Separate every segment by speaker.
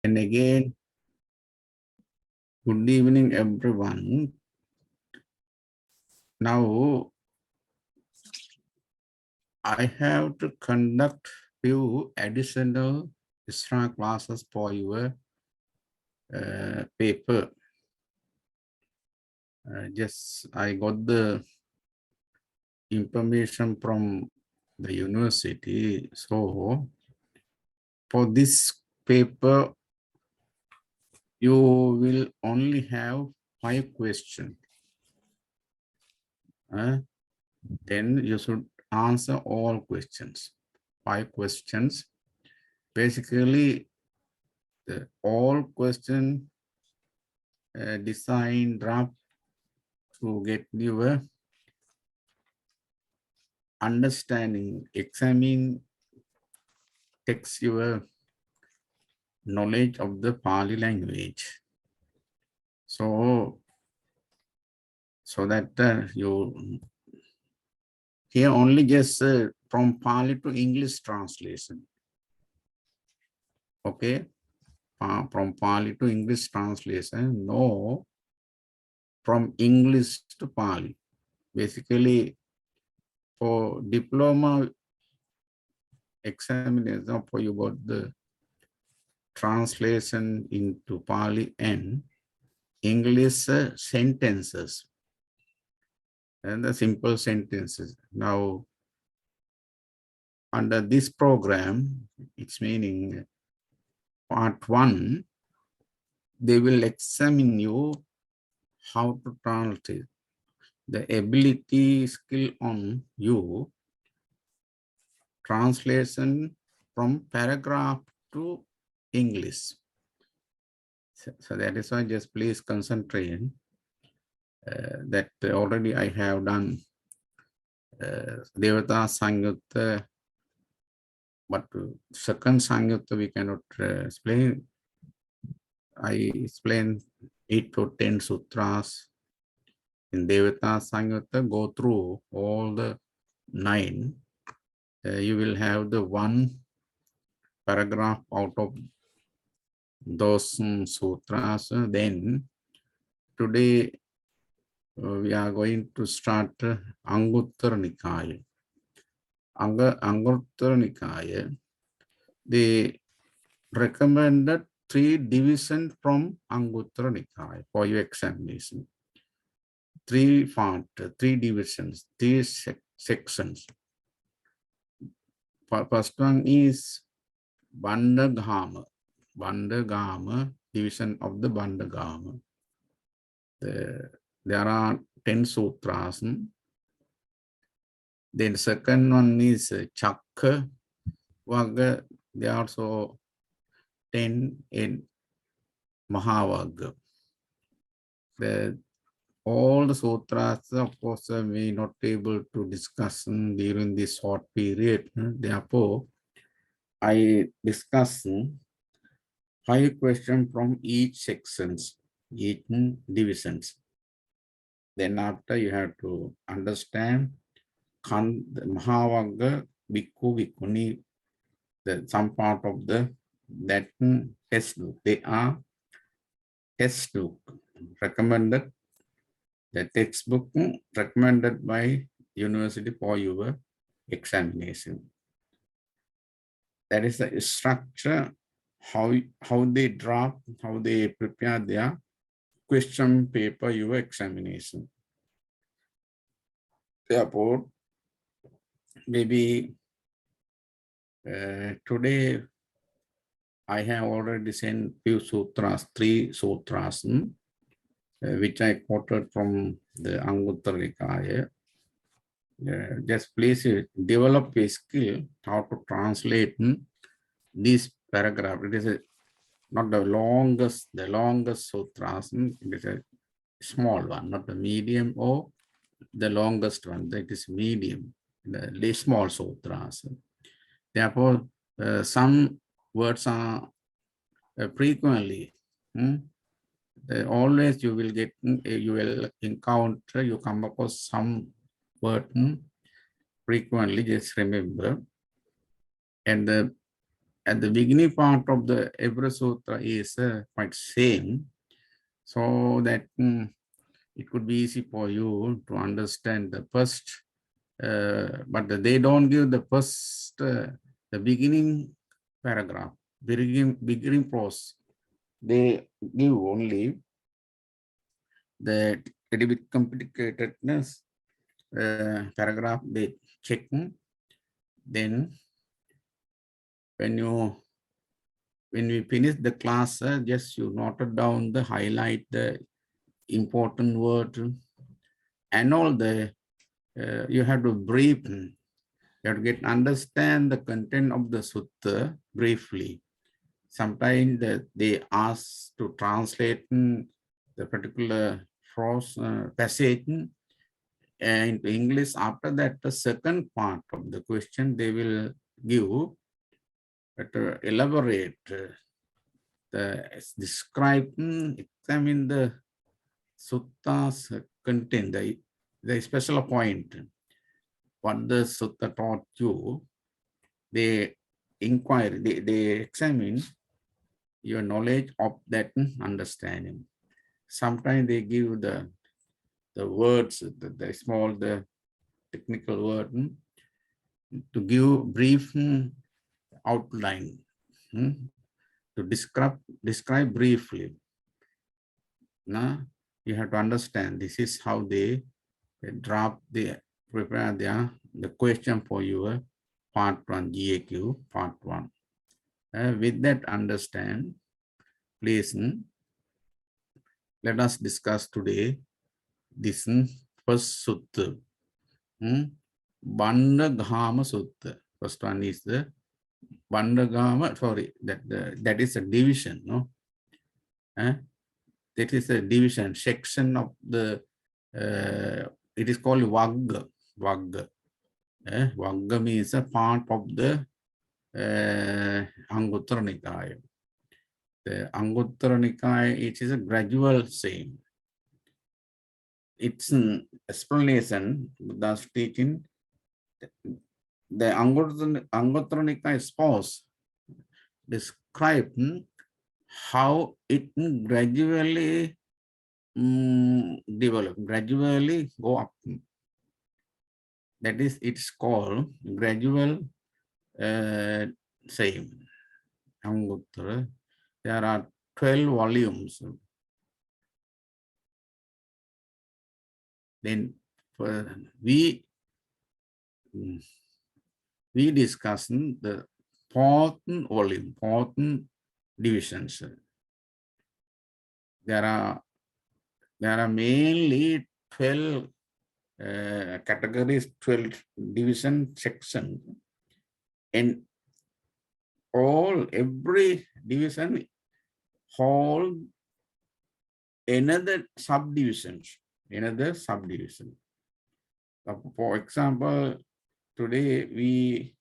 Speaker 1: And again, good evening, everyone. Now, I have to conduct few additional extra classes for your paper. Just I got the information from the university. So, for this paper, you will only have 5 questions. Then you should answer all questions. 5 questions. Basically, all question design draft to get your understanding, examine, text your knowledge of the Pali language. So that you here only just from Pali to English translation. Okay, from Pali to English translation. No, from English to Pali. Basically, for diploma examination, for you got the translation into Pali and English sentences and the simple sentences. Now, under this program, it's meaning part 1, they will examine you how to translate the ability skill on you, translation from paragraph to English. So that is why just please concentrate that already I have done Devata Sangyutta, but second Sangyutta we cannot explain. I explain 8 to 10 sutras in Devata Sangyutta, go through all the 9. You will have the 1 paragraph out of those sutras. Then today we are going to start Anguttara Nikaya. Anguttara Nikaya, they recommended 3 divisions from Anguttara Nikaya for your examination. 3 parts, 3 divisions, 3 sections. First one is Bhanndagama. Bhanndagama, division of the Bhanndagama. There are 10 sutras. Then second one is Chakka, Vagga. There are also 10 in Mahavagga. All the sutras, of course, we not able to discuss during this short period. Therefore, I discuss 5 questions from each sections, each divisions. Then after you have to understand the Mahavagga, Bhikkhu, Bhikkhuni, some part of that textbook. They are textbook recommended, the textbook recommended by university for your examination. That is the structure, how they draft, how they prepare their question paper, your examination. Therefore, maybe today I have already sent few sutras, 3 sutras, which I quoted from the Anguttara Nikaya. Just please develop a skill how to translate this paragraph. It is not the longest sutras. It is a small one, not the medium or the longest one. That is medium, the small sutras. Therefore, some words are frequently. Always you will get, you will encounter, you come across some word frequently, just remember. And at the beginning part of the every sutra is quite same, so that it could be easy for you to understand the first, but they don't give the first, the beginning paragraph, beginning prose. They give only the little bit complicatedness paragraph. They check. Then when we finish the class, just you noted down the highlight, the important word, and all the you have to brief. You have to understand the content of the sutta briefly. Sometimes they ask to translate the particular passage into English. After that, the second part of the question, they will give to elaborate, describe, examine the sutta's content, the special point, what the sutta taught you. They inquire, they examine your knowledge of that understanding. Sometimes they give the words, the small, the technical word, to give brief outline, to describe briefly. Now, you have to understand this is how they prepare the question for your part 1, GAQ part 1. With that understand, please let us discuss today this first sutta, Bhanndagama Sutta. First one is the Bhanndagama, sorry, that is a division, no? That is a division, section of the, it is called Vagga. Vagga. Vagga means a part of the Anguttara Nikaya. The Anguttara Nikaya, it is a gradual saying. It's an explanation, Buddha's teaching. The Anguttara Nikaya spouse describe how it gradually develop, gradually go up. That is, it's called gradual saying. Anguttara. There are 12 volumes. Then we discuss the fourth volume, fourth divisions. There are mainly 12 categories, 12 division sections, and every division hold another subdivisions. For example, today we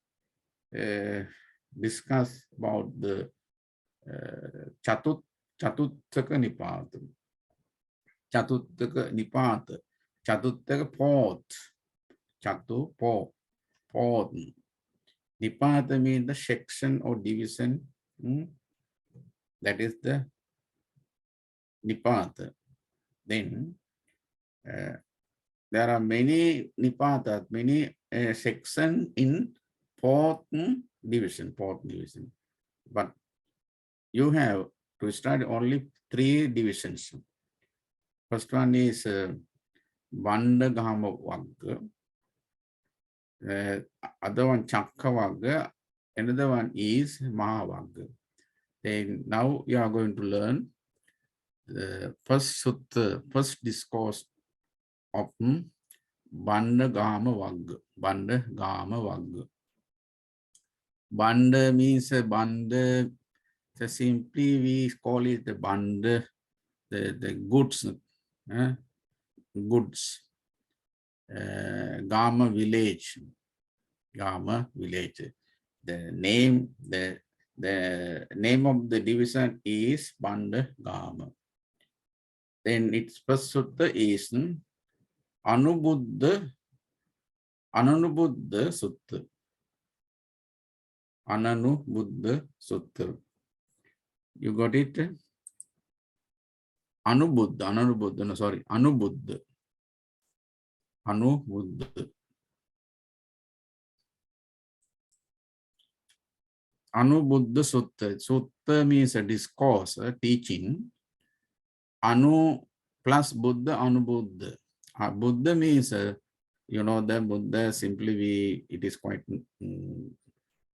Speaker 1: discuss about the Chatuttaka Nipata. Chatuttaka Nipata. Chatuttaka fourth. Fourth. Nipata means the section or division. That is the Nipata. Then there are many Nipatas, many sections in fourth division. But you have to study only 3 divisions. First one is Bhanndagama Vagga. Other one Chakka Vagga. Another one is Mahavagga. Then now you are going to learn the first sutta, first discourse of Bhanndagama Vagga. Bhanndagama Vagga. Bhanda means Bhanda. So simply we call it the Bhanda, the goods. Goods. Gama village. Gama village. The name of the division is Bhanndagama. Then its first sutta is Anubuddha Sutta. Ananubuddha Sutta. You got it? Anubuddha, no, sorry, Anubuddha. Anubuddha. Anubuddha Sutta. Sutta means a discourse, a teaching. Anu plus Buddha, Anubuddha. Buddha means, you know, the Buddha simply it is quite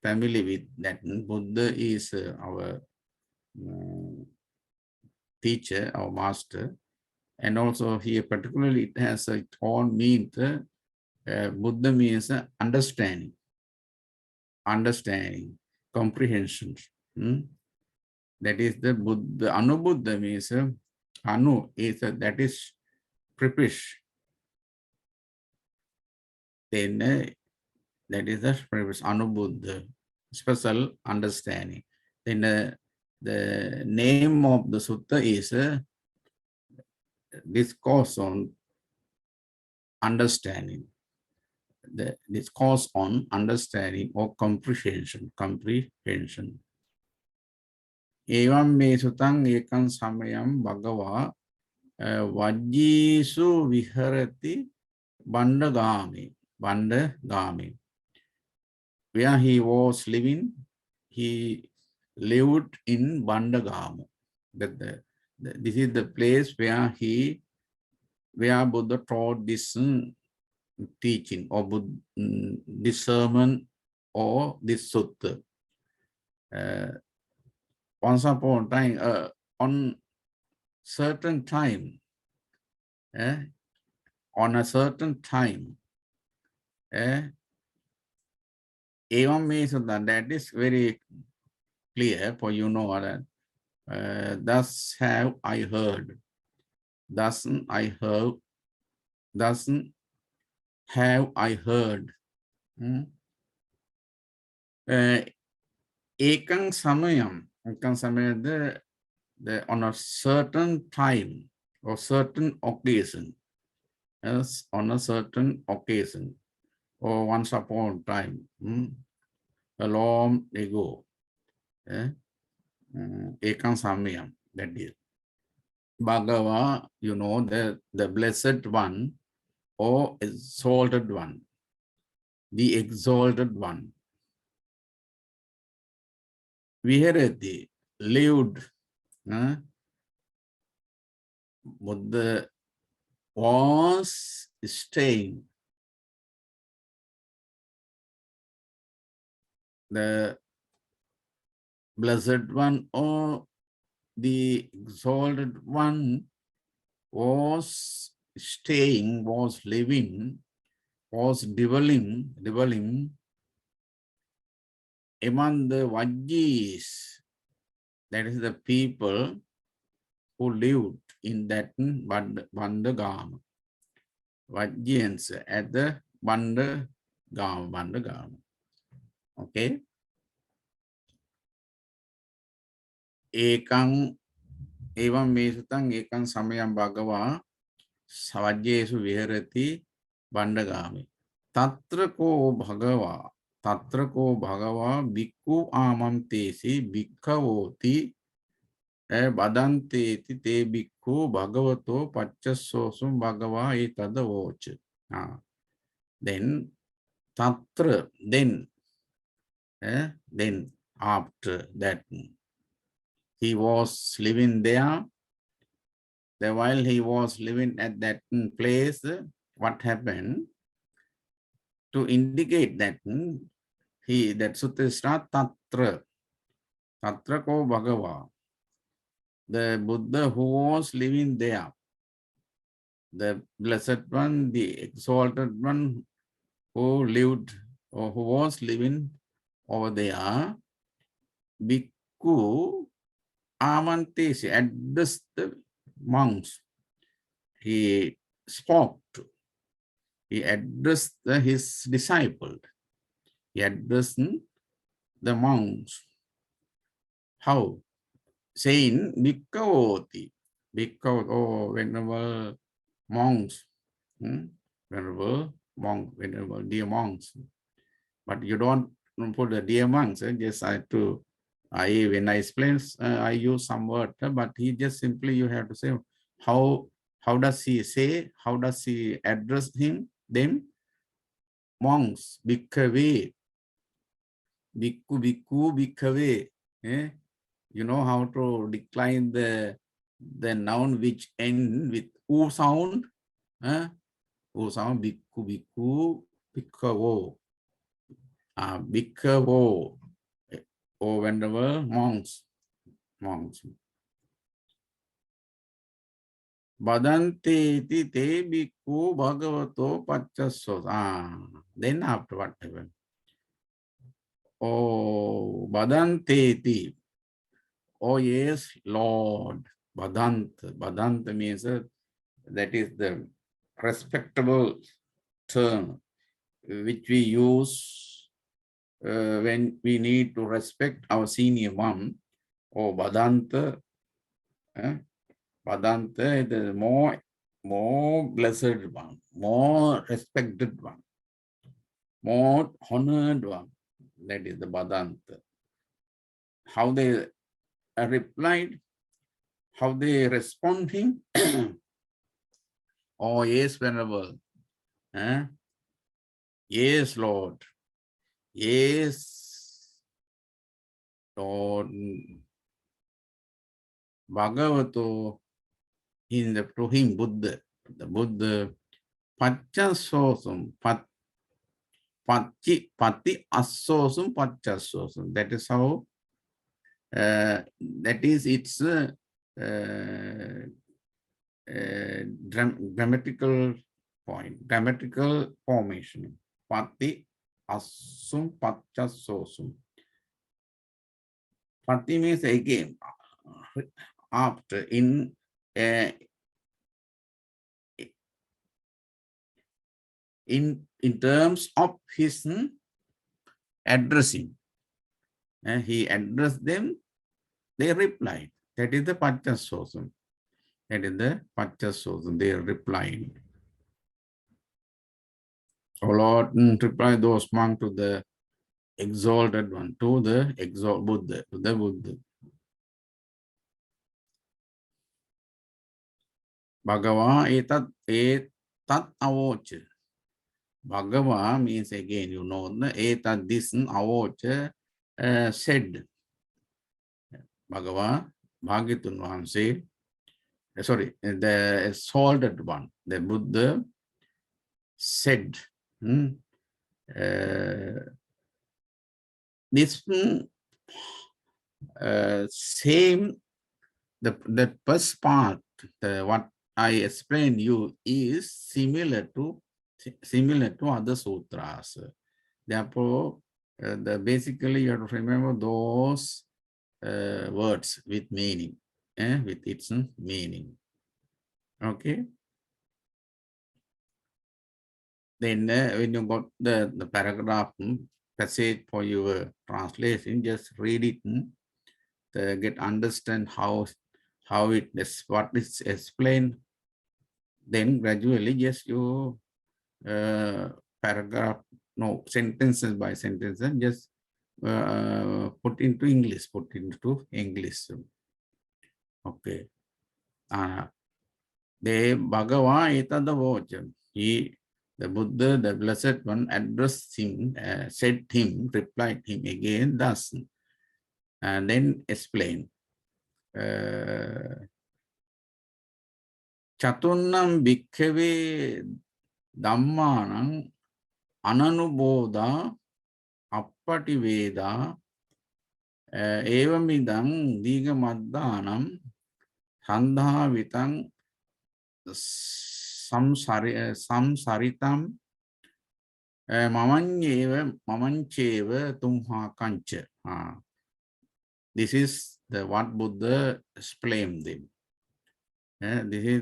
Speaker 1: familiar with that. Buddha is our teacher, our master. And also here particularly it has its own meaning. Buddha means understanding, comprehension. That is the Buddha. Anubuddha means Anu is that is preface. Then that is the preface. Anubuddha, special understanding. Then the name of the sutta is discourse on understanding. The discourse on understanding or comprehension. Evam me sutang ekam samayam bhagava vajjisu viharati Bhanndagama. Where he was living, he lived in Bhanndagama. This is the place where Buddha taught this teaching or this sermon or this sutta. Once upon a time, on certain time, on a certain time, Evam means that is very clear for you know that. Thus have I heard. Thus have I heard. Ekang samayam. The on a certain time or certain occasion. Yes, on a certain occasion. Or once upon a time. A long ago. Ekang samayam. That is. Bhagava, you know, the blessed one or exalted one. The exalted one. Viharati, lived. Buddha was staying. The blessed one or the exalted one was staying, was living, was dwelling among the Vajjis. That is the people who lived in that Bhanndagama. Vajjiyans at the Bhanndagama. Okay. Ekang evam mesutang ekang samayam bhagava savajyesu viharati Bhanndagami. Tatra ko bhagava bhikkhu amantesi bhikkhavoti badante te bhikkhu bhagavato pachasosum bhagava etadavoch. Then tatra, then after that he was living there. While he was living at that place, what happened? To indicate that that sutta is not tatra ko bhagava. The Buddha who was living there, the blessed one, the exalted one who lived or who was living over there, bhikkhu amantesi, addressed the monks. He spoke to. He addressed his disciples. He addressed the monks. How? Saying, bhikkhavoti. Bhikkhavoti, oh, venerable monks. Venerable monk, venerable dear monks. But you don't for the dear monks, just when I explain, I use some word, but he just simply, you have to say, how does he say, how does he address them? Monks, bhikkhave, bhikkhu, bhikkhu, bhikkhave. Eh? You know how to decline the noun which end with u sound. U sound, bhikkhu, bhikkhu, bhikkhavo. Bhikkhavo. O venerable monks. Badante ti te bhikkhu bhagavato paccassos. Then after what happened? Oh, badante ti. Oh yes, Lord. Badant means that is the respectable term which we use when we need to respect our senior one. Oh, Badanta. Badanta is the more blessed one, more respected one, more honored one. That is the Badanta. How they replied, how they responding. Oh, yes, Venerable. Yes, Lord. Yes, Lord. Bhagavato, to him, Buddha. The Buddha, Pachasosam, Pati Asosam, Pachasosam. That is how, that is its grammatical point, grammatical formation. Pati Asum, Pachasosam. Pati means again, after, in terms of his addressing. He addressed them, they replied. That is the Pachasosam. That is the Pachasosam. They replied. O Lord, reply those monks to the exalted one, to the exalted Buddha, to the Buddha. Bhagava etat avocha. Bhagava means again, you know, etat this avocha said. Bhagava, Bhagitun one said, sorry, the exalted one, the Buddha said, this same, the first part, what I explained you is similar to other sutras. Therefore, basically you have to remember those words with meaning, with its meaning. Okay. Then when you got the paragraph passage for your translation, just read it, get understand how it is, what is explained. Then gradually, just you paragraph, no, sentences by sentences, just put into English. Okay. The Bhagava etadavocham. The Buddha, the Blessed One, addressed him, said him, replied him again thus, and then explain. Chatunnam bhikkhave dhammanam ananubodha appativeda evamidam digamaddanam sandhavitang samsaritam mamancheva tumha kancha. This is the what Buddha explained them. This is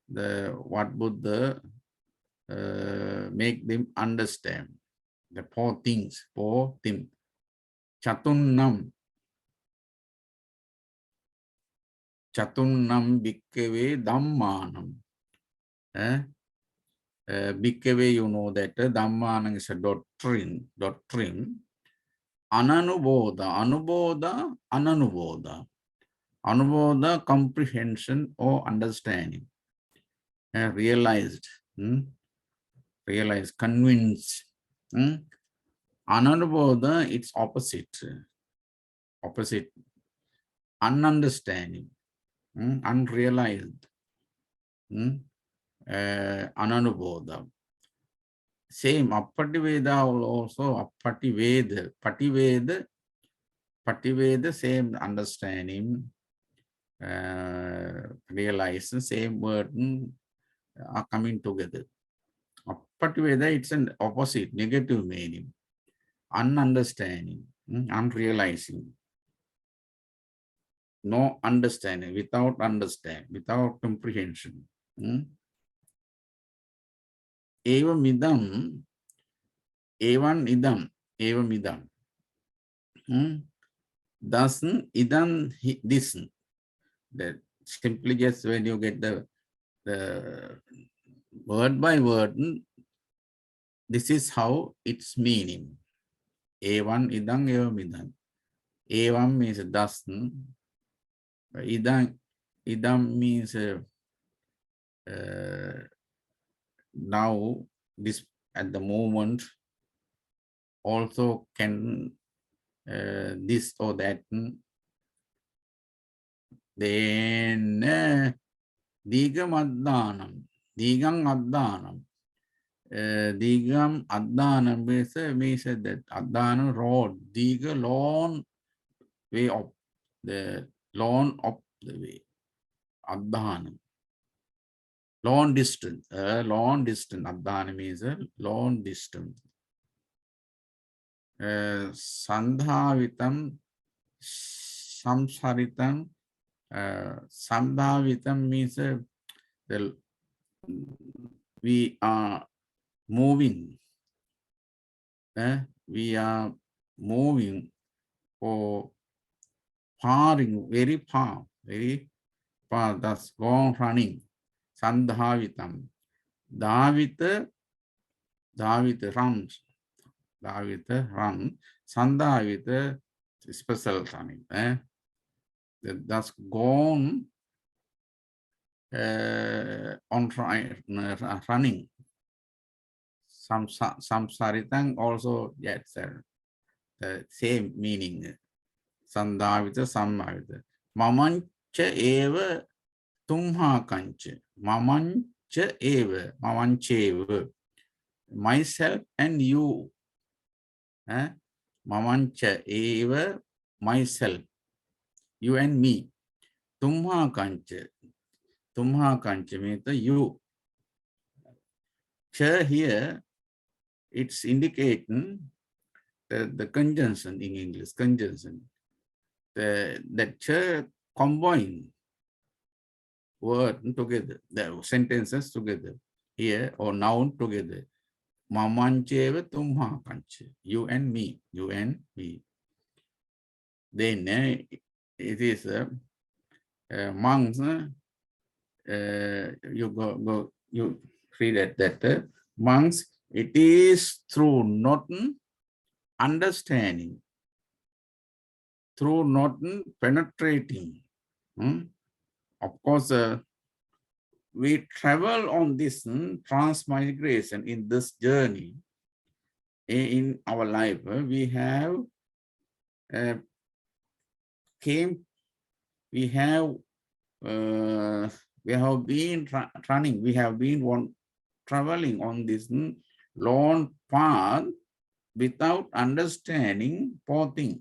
Speaker 1: the what Buddha make them understand. The four things. Chatunnam bhikkhave dhammanam. Bhikkave, you know that Dhammanam is a doctrine. Ananubodha, anubodha, ananubodha. Anubodha, comprehension or understanding. Realized, realized, convinced. Ananubodha, it's opposite. Opposite. Ununderstanding, unrealized. Ananubodha. Same, Appativeda also, Pativeda, same understanding, realizing, same word are coming together. Appativeda, it's an opposite, negative meaning, ununderstanding, unrealizing, no understanding, without comprehension. Evam idam, evam idam. Thus, idam, this. That simply just when you get the word by word, this is how its meaning. Evam idam, evam idam. Evam means thus. Idam means now, this at the moment, also can this or that. Then digam addanam. Digam addanam means that addanam road. Diga long way of the long of the way. Addanam. Long distance. Addanam means a long distance. Sandhavitam, samsaritam. Sandhavitam means we are moving. We are moving or faring very far, that's gone running. Sandhavitam. Davita runs. Davita run. Sandhavita special running. That's gone on running. Samsaritang also gets the same meaning. Sandhavita, Samhavita. Mamancha eva tumha kancha. Mamancha eva, mamancheva. Myself and you. Mamancha eva, myself. You and me. Tumha kancha. Tumha kancha means the you. Cha here, it's indicating the conjunction in English, conjunction. The cha combine word together, the sentences together, here or noun together. Mamancheva tumha kancha. You and me, you and me. Then it is monks. You read that monks. It is through not understanding, through not penetrating. Of course, we travel on this transmigration in this journey in our life. We have been running, we have been traveling on this long path without understanding both things.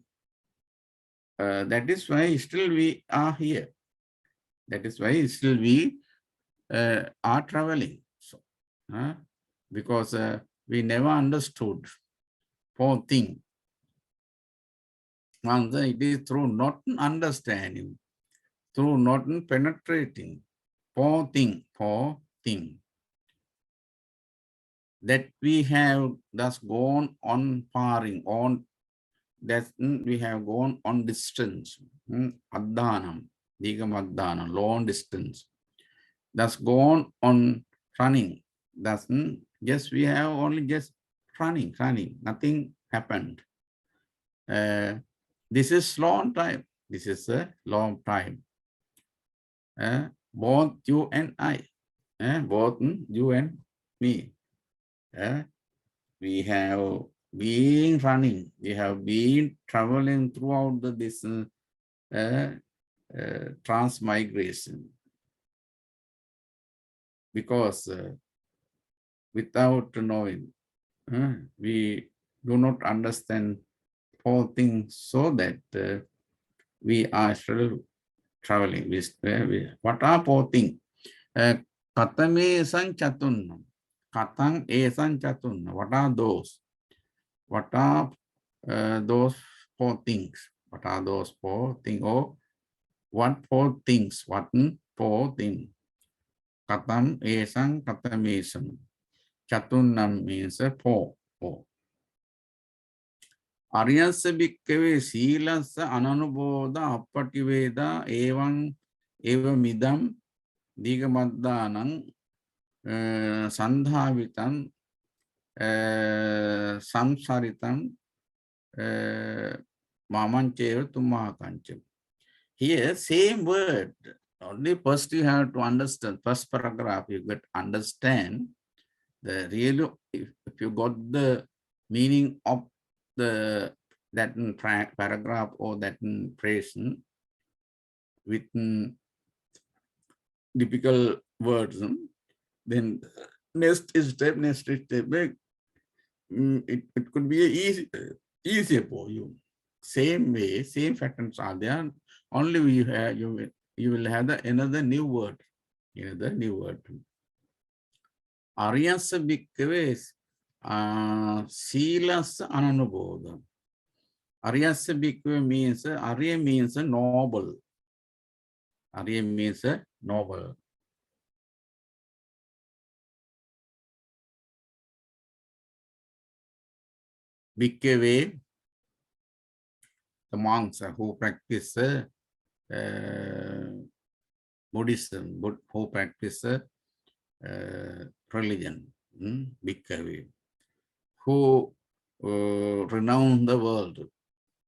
Speaker 1: That is why still we are here. That is why still we are traveling. So, because we never understood both things. Once it is through not understanding, through not penetrating, both things, that we have thus gone on faring, on that we have gone on distance. Addanam, digam addanam, long distance. Thus gone on running. doesn't, just we have only just running, nothing happened. This is long time. This is a long time. Both you and I, both you and me, we have been running, we have been traveling throughout this transmigration, because without knowing, we do not understand all things, so that we are still traveling. What are four things? Katame san chatunna. Katang esan chatunna. What are those? What are those four things? What are those four things? Or what four things? What four things? Katam esang katamesam. Chatunnam means four. Aryasya bhikkave silasya ananubodha appativeda evam evamidam digamaddanam sandhavitam samsaritam mamancheva tumakancham. Here, same word. Only first you have to understand, first paragraph, you get understand the real, if you got the meaning of that paragraph or that phrase with typical words, then next step, it could be easier for you. Same way, same patterns are there. Only you will have another new word. Aryasya bhikkave silasya ananubodha. Aryasya bhikkave means, Arya means noble. Arya means noble. Bhikkave, the monks who practice Buddhism, who practice religion, Bhikkave, who renounce the world.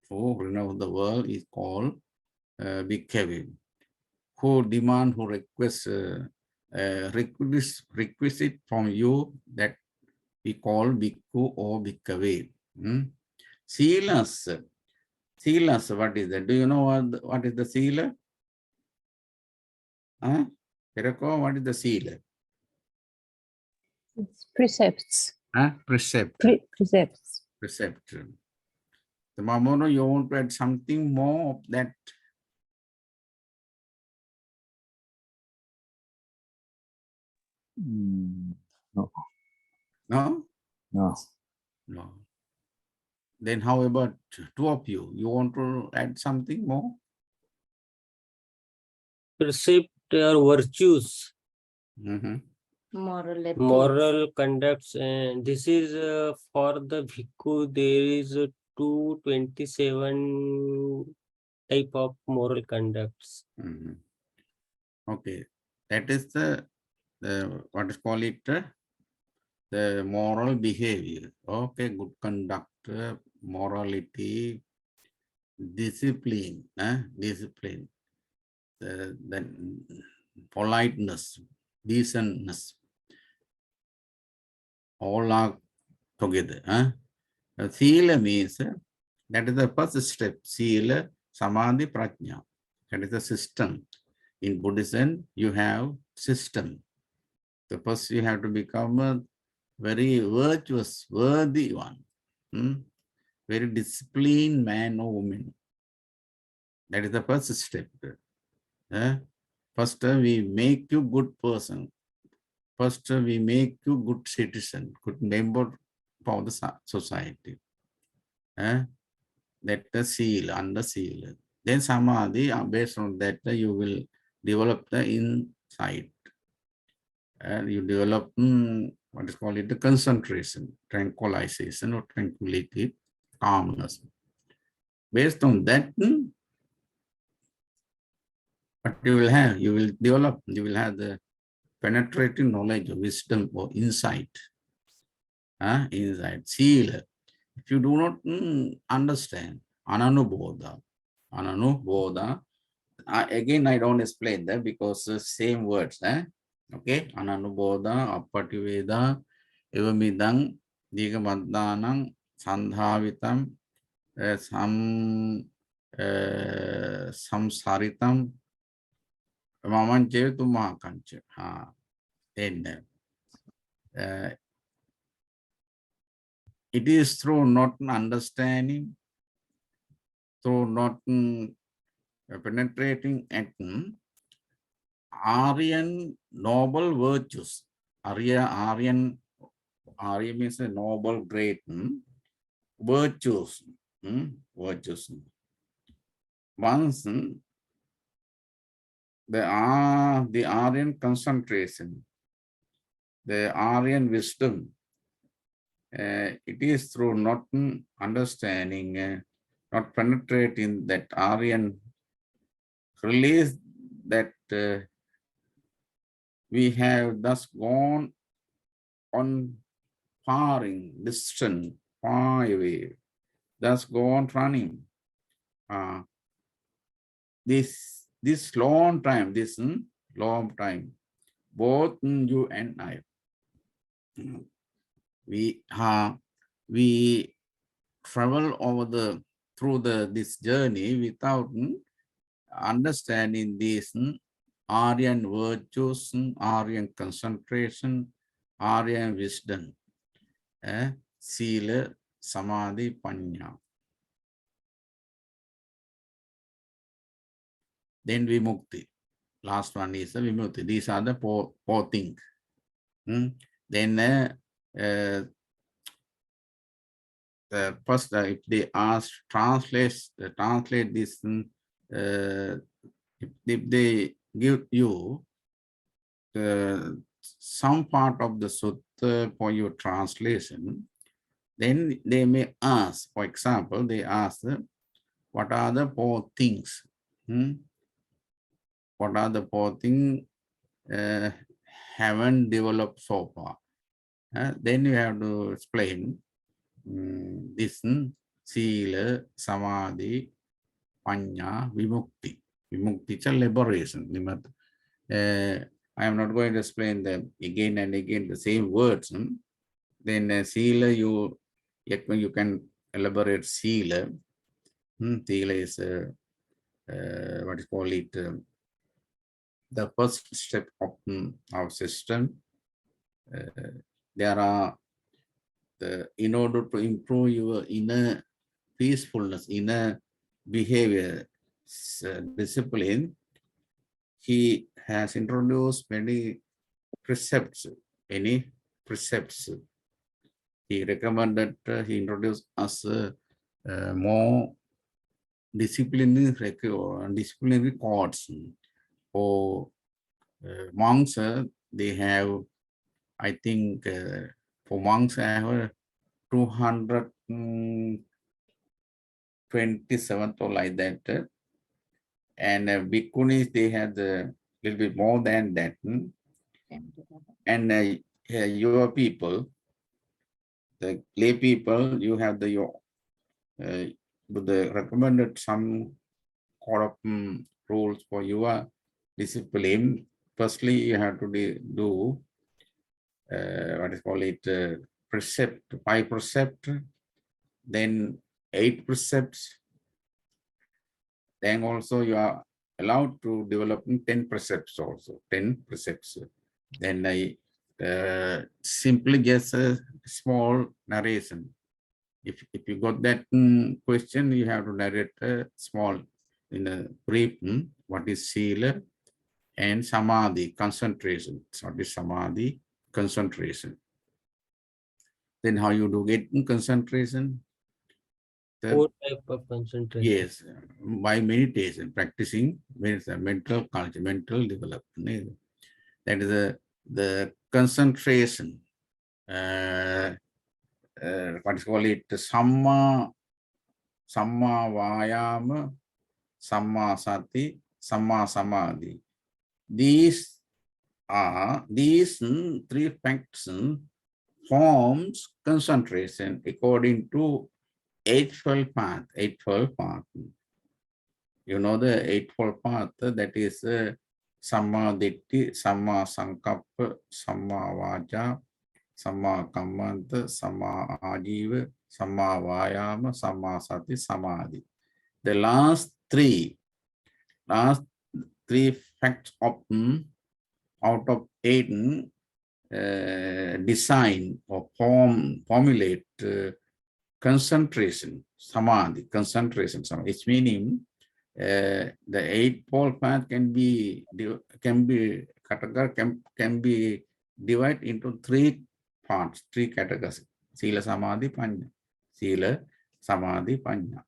Speaker 1: Who renounce the world is called Bhikkave. Who demand, who request requisite from you, that we call Bhikkhu or Bhikkave. Silas. Silas, what is that? Do you know what is the sila? Perako, what is the sila?
Speaker 2: It's precepts.
Speaker 1: Precept.
Speaker 2: Precepts.
Speaker 1: Precept. The Mamono, you want to add something more of that?
Speaker 3: No.
Speaker 1: No?
Speaker 3: No.
Speaker 1: No. Then how about two of you? You want to add something more?
Speaker 4: Precept or virtues,
Speaker 2: Moral ethics.
Speaker 4: moral conducts, and this is for the bhikkhu. There is 227 type of moral conducts.
Speaker 1: Okay, that is the what is called it, the moral behavior. Okay, good conduct, morality, discipline, discipline, then politeness, decentness, all are together. Sila means, that is the first step. Sila, samadhi, prajna. That is the system. In Buddhism, you have system. The first you have to become a very virtuous, worthy one. Very disciplined man or woman. That is the first step. First, we make you good person. First, we make you good citizen, good member of the society. That the seal, under seal. Then samadhi, based on that, you will develop the insight. And you develop what is called it, the concentration, tranquilization or tranquility, calmness. Based on that, what you will have, you will develop, you will have the penetrating knowledge, wisdom, or insight. Insight. Sila. If you do not understand, ananubodha. Again, I don't explain that because the same words. Okay. Ananubodha, apativeda, evamidang, digamaddanang, sandhavitam, samsaritam, mamanche tumakanche. Then it is through not understanding, through not penetrating at Aryan noble virtues. Aryan means a noble, great virtues. Virtues. Once the Aryan concentration, the Aryan wisdom, it is through not understanding, not penetrating that Aryan release that we have thus gone on faring, distant, far away, thus go on running. This long time, both you and I, we travel over through this journey without understanding these Aryan virtues, Aryan concentration, Aryan wisdom, Sila, Samadhi, Panya. Then Vimukti. Last one is the Vimukti. These are the four things. Then the first, if they ask, translate this, if they give you some part of the sutta for your translation, then they may ask, for example, they ask, what are the four things? What are the four things haven't developed so far? Then you have to explain this Sila, Samadhi, Panya, Vimukti. Vimukti is a liberation. I am not going to explain them again and again the same words. Then Sila, you can elaborate Sila. Sila is what is called it, the first step of our system. There are in order to improve your inner peacefulness, inner behavior, discipline, he has introduced many precepts. He recommended, he introduced us more disciplinary codes. For monks, they have, I think, for monks, I have 227 or like that. And bhikkhunis, they have a little bit more than that. And your people, the lay people, you have the recommended some code of rules for your discipline. Firstly, you have to do what is called it, precept, 5 precepts, then 8 precepts. Then also you are allowed to develop 10 precepts also, 10 precepts. Then I simply just a small narration. If you got that question, you have to narrate a small, in a brief, what is Sila and Samadhi, concentration. What is Samadhi? Concentration. Then how you do get concentration?
Speaker 4: Four type of concentration.
Speaker 1: Yes, by meditation, practicing mental culture, mental development. That is the concentration. What is called it? Samma Vayama, Samma Sati, Samma Samadhi. These these three facts forms concentration according to Eightfold Path. Eightfold Path. You know the Eightfold Path, that is Samma Ditti, Samma Sankappa, Samma Vaja, Samma Kammanta, Samma Ajiva, Samma Vayama, Samma Sati, Samadhi. The last three facts of out of 8 design or formulate concentration, samadhi, concentration. It's meaning the Eightfold Path can be divided into 3 parts, 3 categories: Sila, Samadhi, Panya. Sila, Samadhi, Panya.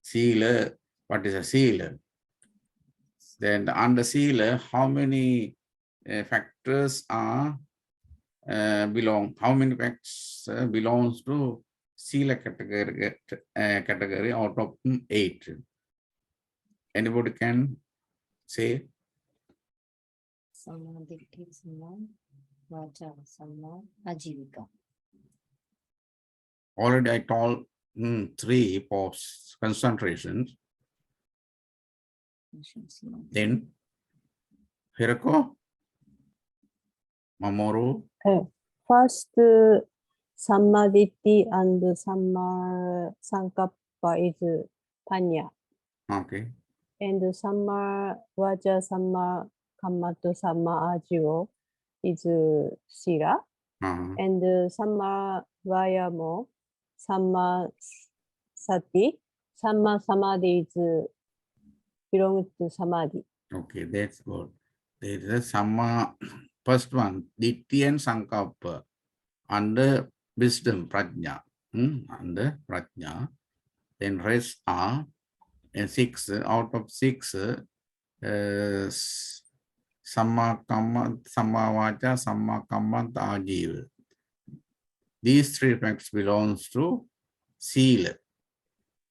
Speaker 1: Sila, what is a Sila? Then under Sila, how many factors are how many facts belongs to Sila category out of 8? Anybody can say?
Speaker 2: Samma Ditti, Samma Vaca, Samma Ajivika.
Speaker 1: Already I told 3 for concentration. Then Hirako, Mamoru.
Speaker 2: First, Samma Ditti and Samma Sankappa is Panya.
Speaker 1: Okay.
Speaker 2: And Samma Vaca, Samma Kammato, Samma Ajivo is Sila. And Samma Vayamo, Samma Sati, Samma Samadhi is belongs to Samadhi.
Speaker 1: Okay, that's good. There is a Samma, first one, Ditti and Sankappa, under wisdom, Prajna. Under Prajna. Then rest are, and 6 out of 6, Samma Kamma, Samma Vaca, Samma Kammanta, Ajiva. These 3 facts belongs to Sila.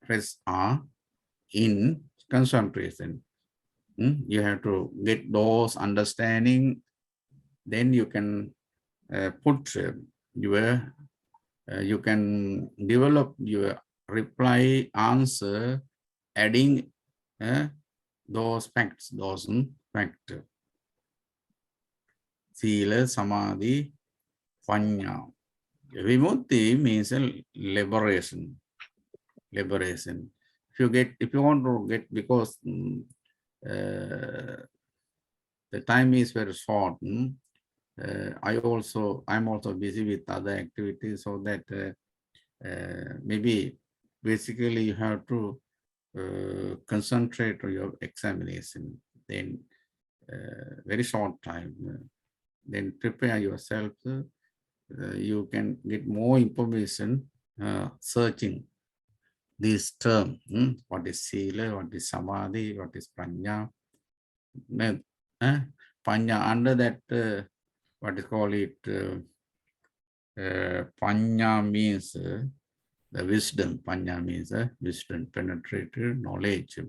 Speaker 1: Rest are in concentration. You have to get those understanding, then you can put your, you can develop your reply answer, adding those facts, factors. Sila, Samadhi, Panya. Vimutti means liberation. Liberation. If you want to get, because the time is very short. I'm also busy with other activities, so that maybe basically you have to concentrate on your examination. Then very short time. Then prepare yourself. You can get more information searching this term. What is Sila? What is Samadhi? What is Prajna? Panya, under that, what is called it? Panya means the wisdom. Panya means wisdom, penetrated knowledge.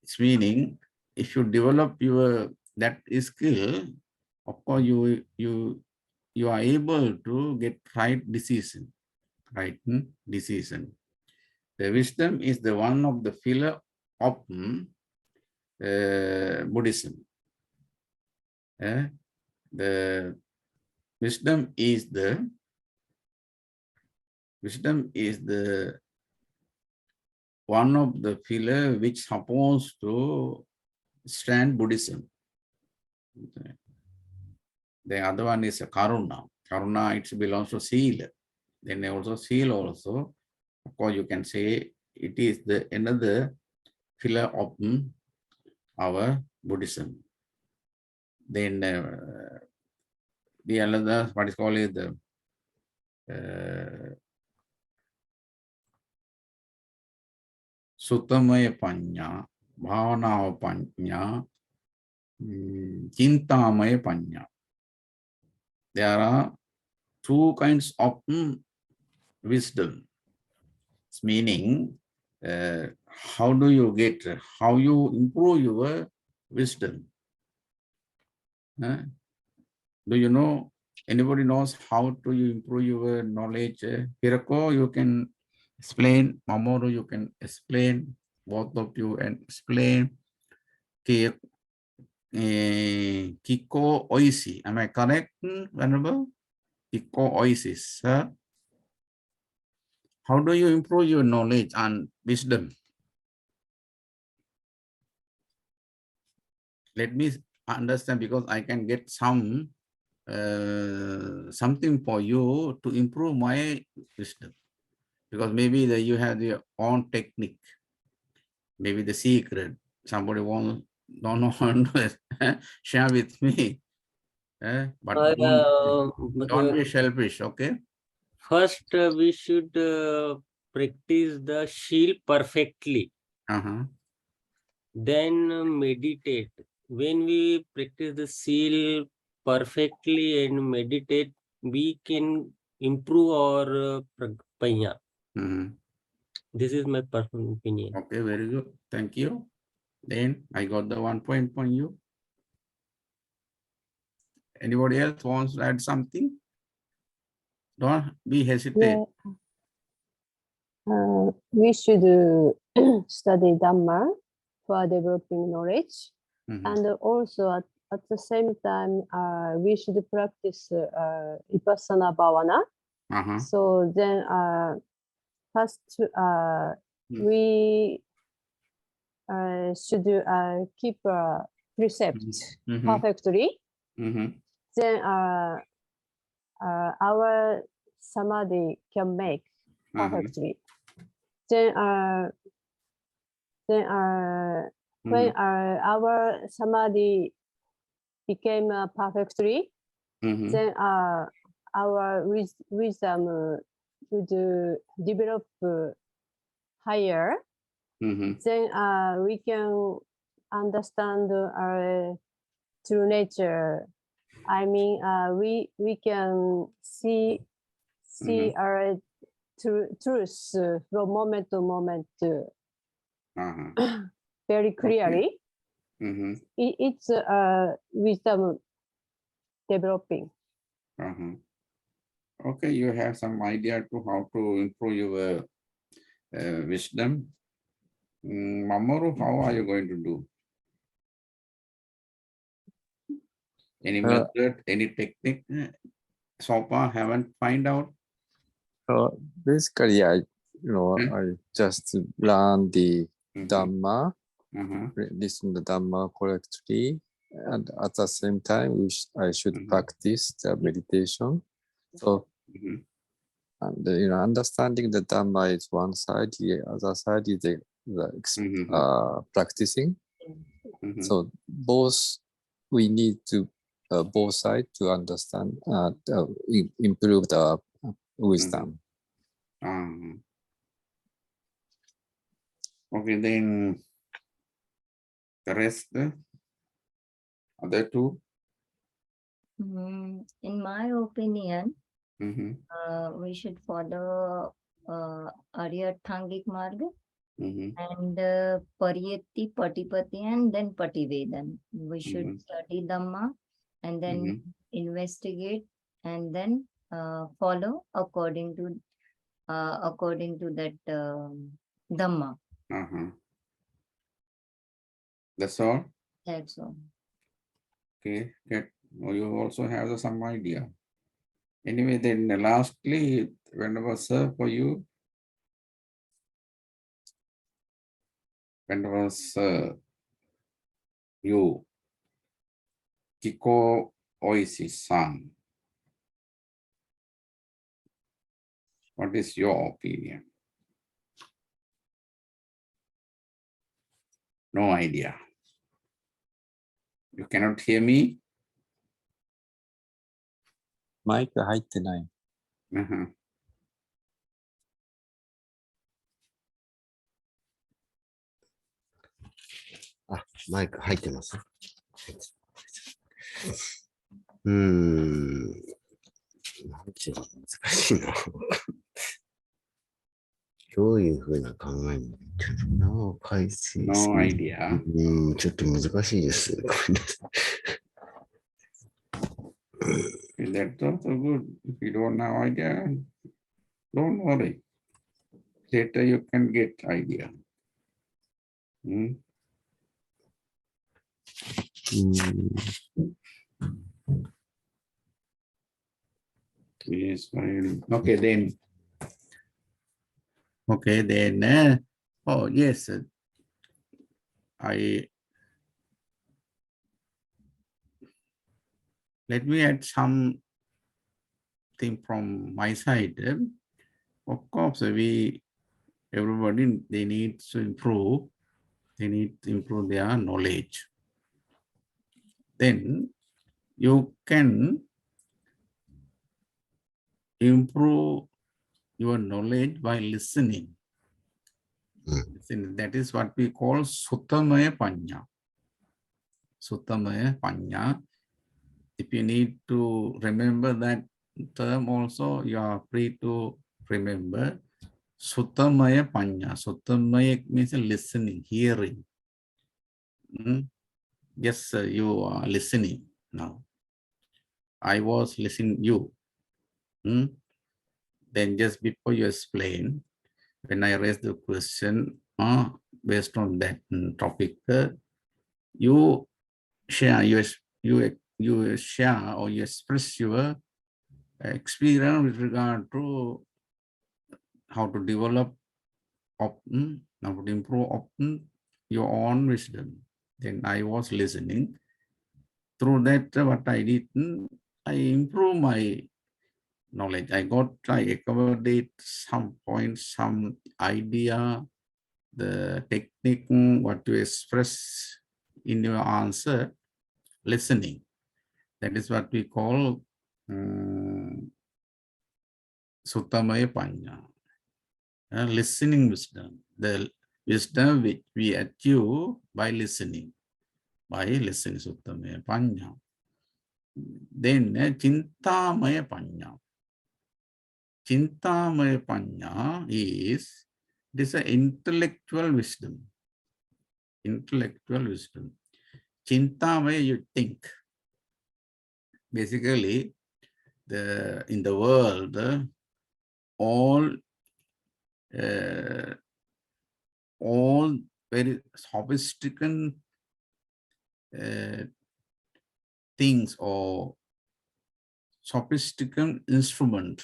Speaker 1: It's meaning if you develop that skill, of course you are able to get right decision. Right decision. The wisdom is the one of the pillar of Buddhism. The wisdom is the one of the pillar which supposed to stand Buddhism. The other one is Karuna. Karuna, it belongs to Sila. Then also Sila also, of course you can say it is another pillar of our Buddhism. Then the another, what is called is the Suttamaya Panya, Bhavana Panya, Chintamaya Panya. There are 2 kinds of wisdom. It's meaning how do you get, how you improve your wisdom. Do you know, anybody knows how to improve your knowledge? Hirako, you can explain. Mamoru, you can explain. Both of you and explain. Kiko oishi. Am I correct, Venerable? Kiko oishi, sir. How do you improve your knowledge and wisdom? Let me understand, because I can get something for you to improve my wisdom. Because maybe you have your own technique, maybe the secret. Somebody don't know share with me. But don't be selfish, okay?
Speaker 4: First, we should practice the shield perfectly. Then meditate. When we practice the seal perfectly and meditate, we can improve our prajna. This is my personal opinion.
Speaker 1: Okay, very good. Thank you. Then I got the 1 point from you. Anybody else wants to add something? Don't be hesitant.
Speaker 2: Yeah. We should study Dhamma for developing knowledge. And also at the same time, we should practice Vipassana Bhavana. So then first, we should keep precepts perfectly. Then our samadhi can make perfectly. Then when our samadhi became perfectly, then our wisdom would develop higher. Then we can understand our true nature. I mean, we can see our truth from moment to moment very clearly. It's wisdom developing.
Speaker 1: Okay, you have some idea to how to improve your wisdom. Mamoru, how are you going to do? Any method, any technique? So far, haven't find out.
Speaker 3: Basically, I just learn the Dhamma, listen to the Dhamma correctly, and at the same time, I should practice the meditation. So, and understanding the Dhamma is one side. The other side is the practicing. So both we need to both sides to understand, improve the wisdom.
Speaker 1: Okay, then the rest, other two.
Speaker 5: In my opinion, we should follow Arya Thangik Marga and Pariyatti, Patipati, and then Pativedan. We should study Dhamma and then investigate and then follow according to that Dhamma.
Speaker 1: That's all.
Speaker 5: That's all.
Speaker 1: Okay, you also have some idea. Anyway, then lastly, whenever serve for you, whenever serve you, Kiko Oishi-san, what is your opinion? No idea. You cannot hear me?
Speaker 3: マイク入ってない。
Speaker 6: あ、マイク入ってます。なんていうの難しいな。どういうふうな考えになってるのか改正。
Speaker 1: No idea.
Speaker 6: ちょっと難しいです。ごめんなさい。
Speaker 1: That's also good. If you don't have idea, don't worry. Later you can get idea. Hmm? Yes, fine. Okay, then. Okay, then. Oh, yes. Let me add something from my side. Of course, everybody, they need to improve. They need to improve their knowledge. Then you can improve your knowledge by listening. That is what we call Suttamaya Panya. Suttamaya Panya. If you need to remember that term also, you are free to remember. Suttamaya Panya. Suttamaya means listening, hearing. Yes, you are listening now. I was listening you. Then just before you explain, when I raise the question based on that topic, you share you share or you express your experience with regard to how to develop often, how to improve often your own wisdom. Then I was listening. Through that, what I did, I improve my knowledge. I accommodate some points, some idea, the technique, what to express in your answer, listening. That is what we call Suttamaya Panya. Listening wisdom. The wisdom which we achieve by listening. Suttamaya Panya. Then Chintamaya Panya. Chintamaya Panya is this intellectual wisdom. Intellectual wisdom. Chintamaya, you think. Basically, in the world, all very sophisticated things or sophisticated instrument,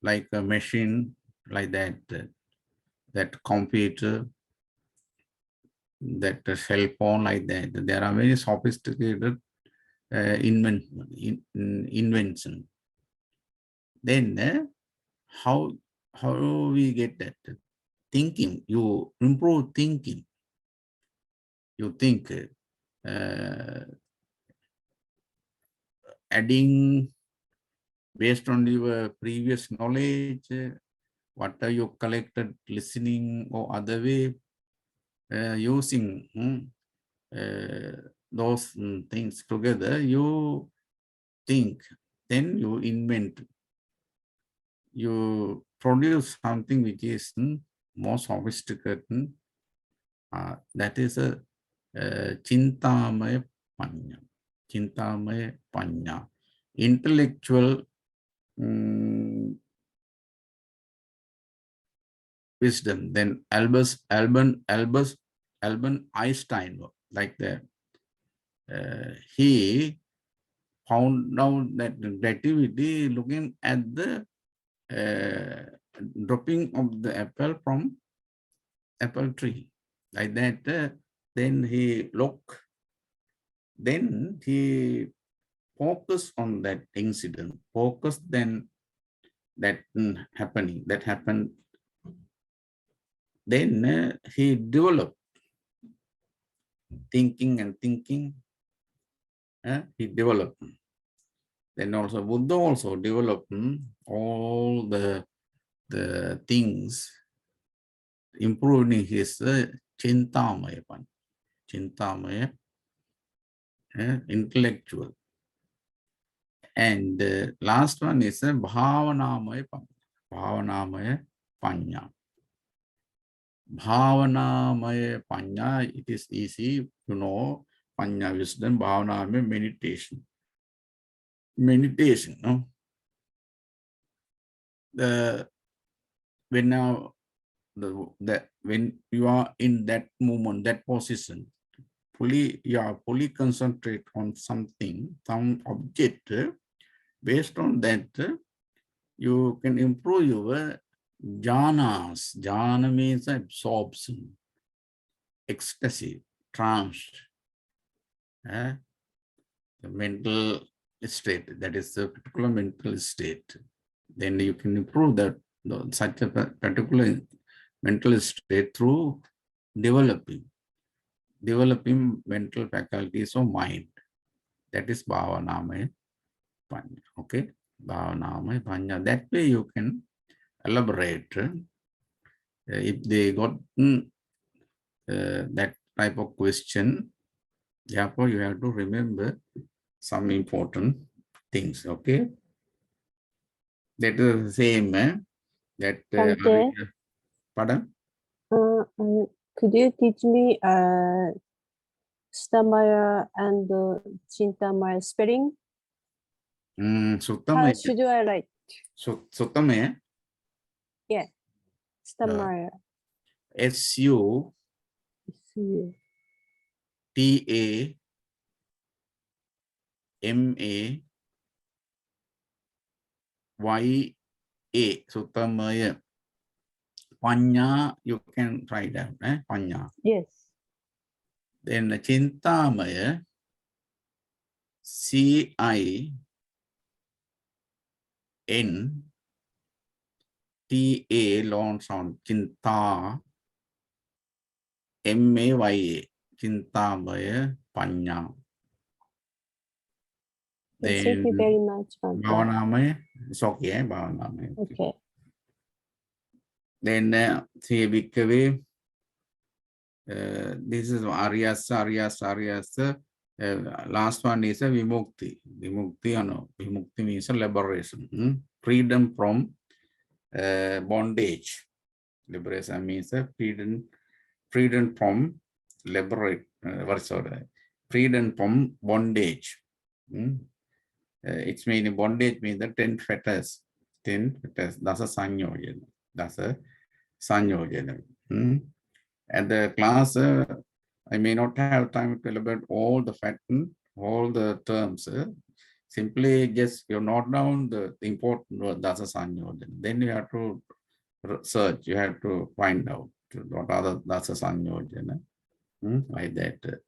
Speaker 1: like a machine, like that computer, that cell phone, like that. There are very sophisticated invention. Then how we get that? Thinking. You improve thinking. You think adding based on your previous knowledge, what are you collected listening or other way, using those things together, you think, then you invent, you produce something which is more sophisticated. That is a Chintamaya Panya. Chintamaya Panya. Intellectual wisdom. Then Albert Einstein, like that. He found out that relativity, looking at the dropping of the apple from apple tree, like that. Then he looked. Then he focused on that incident. Focused then that happened. Then he developed thinking. He developed. Then also Buddha also developed all the things, improving his Chintamaya, intellectual. And last one is Bhavanamaya Panya. Bhavanamaya Panya, it is easy to know. Panya wisdom, bhavana means meditation. Meditation, no? When now when you are in that moment, that position, you are fully concentrate on something, some object. Based on that, you can improve your jhanas. Jhana means absorption, ecstasy, trance, the mental state. That is the particular mental state. Then you can improve that such a particular mental state through developing mental faculties of mind. That is bhavanamaya panya. Okay, bhavanamaya panya. That way you can elaborate. If they got that type of question, therefore you have to remember some important things. Okay, that is the same. That
Speaker 2: Bhante,
Speaker 1: pardon.
Speaker 2: could you teach me Stamaya and Chintamaya spelling? How
Speaker 1: Suttamaya.
Speaker 2: should I write?
Speaker 1: Suttamaya.
Speaker 2: Yeah, Stamaya.
Speaker 1: SUTTAMAYA. Suttamaya. Panya, you can write down. Panya.
Speaker 2: Yes.
Speaker 1: Then Chintamaya. CINTAMAYA. Long sound. Chinta. MAYA. Chintamaya Panya.
Speaker 2: Thank you very much, Bhante.
Speaker 1: Bhavanamaya. It's okay, Bhavanamaya.
Speaker 2: Okay.
Speaker 1: Then see Bhikkhave. This is Aryasa. Last one is a Vimukti. Vimukti means a liberation. Freedom from bondage. Liberation means a freedom from freedom from bondage. It's meaning bondage means the 10 fetters. 10 fetters. That's a sanyojana. That's a sanyojana. And the class, I may not have time to elaborate all the all the terms. Simply just you note down the important word, that's a sanyojana. Then you have to search, you have to find out what other that's a sanyojana. Like that.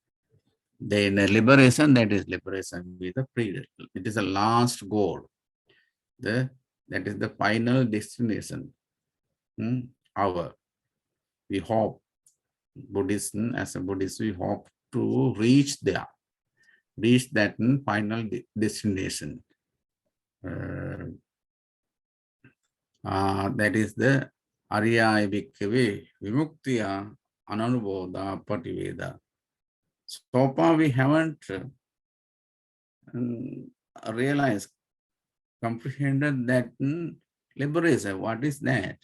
Speaker 1: Then liberation, that is liberation with the freedom. It is the last goal. That is the final destination. We hope, Buddhism, as a Buddhist, we hope to reach that final destination. That is the Arya Bhikkhave Vimuktiya Ananubodha Pativeda. So far we haven't realized, comprehended that liberation. What is that?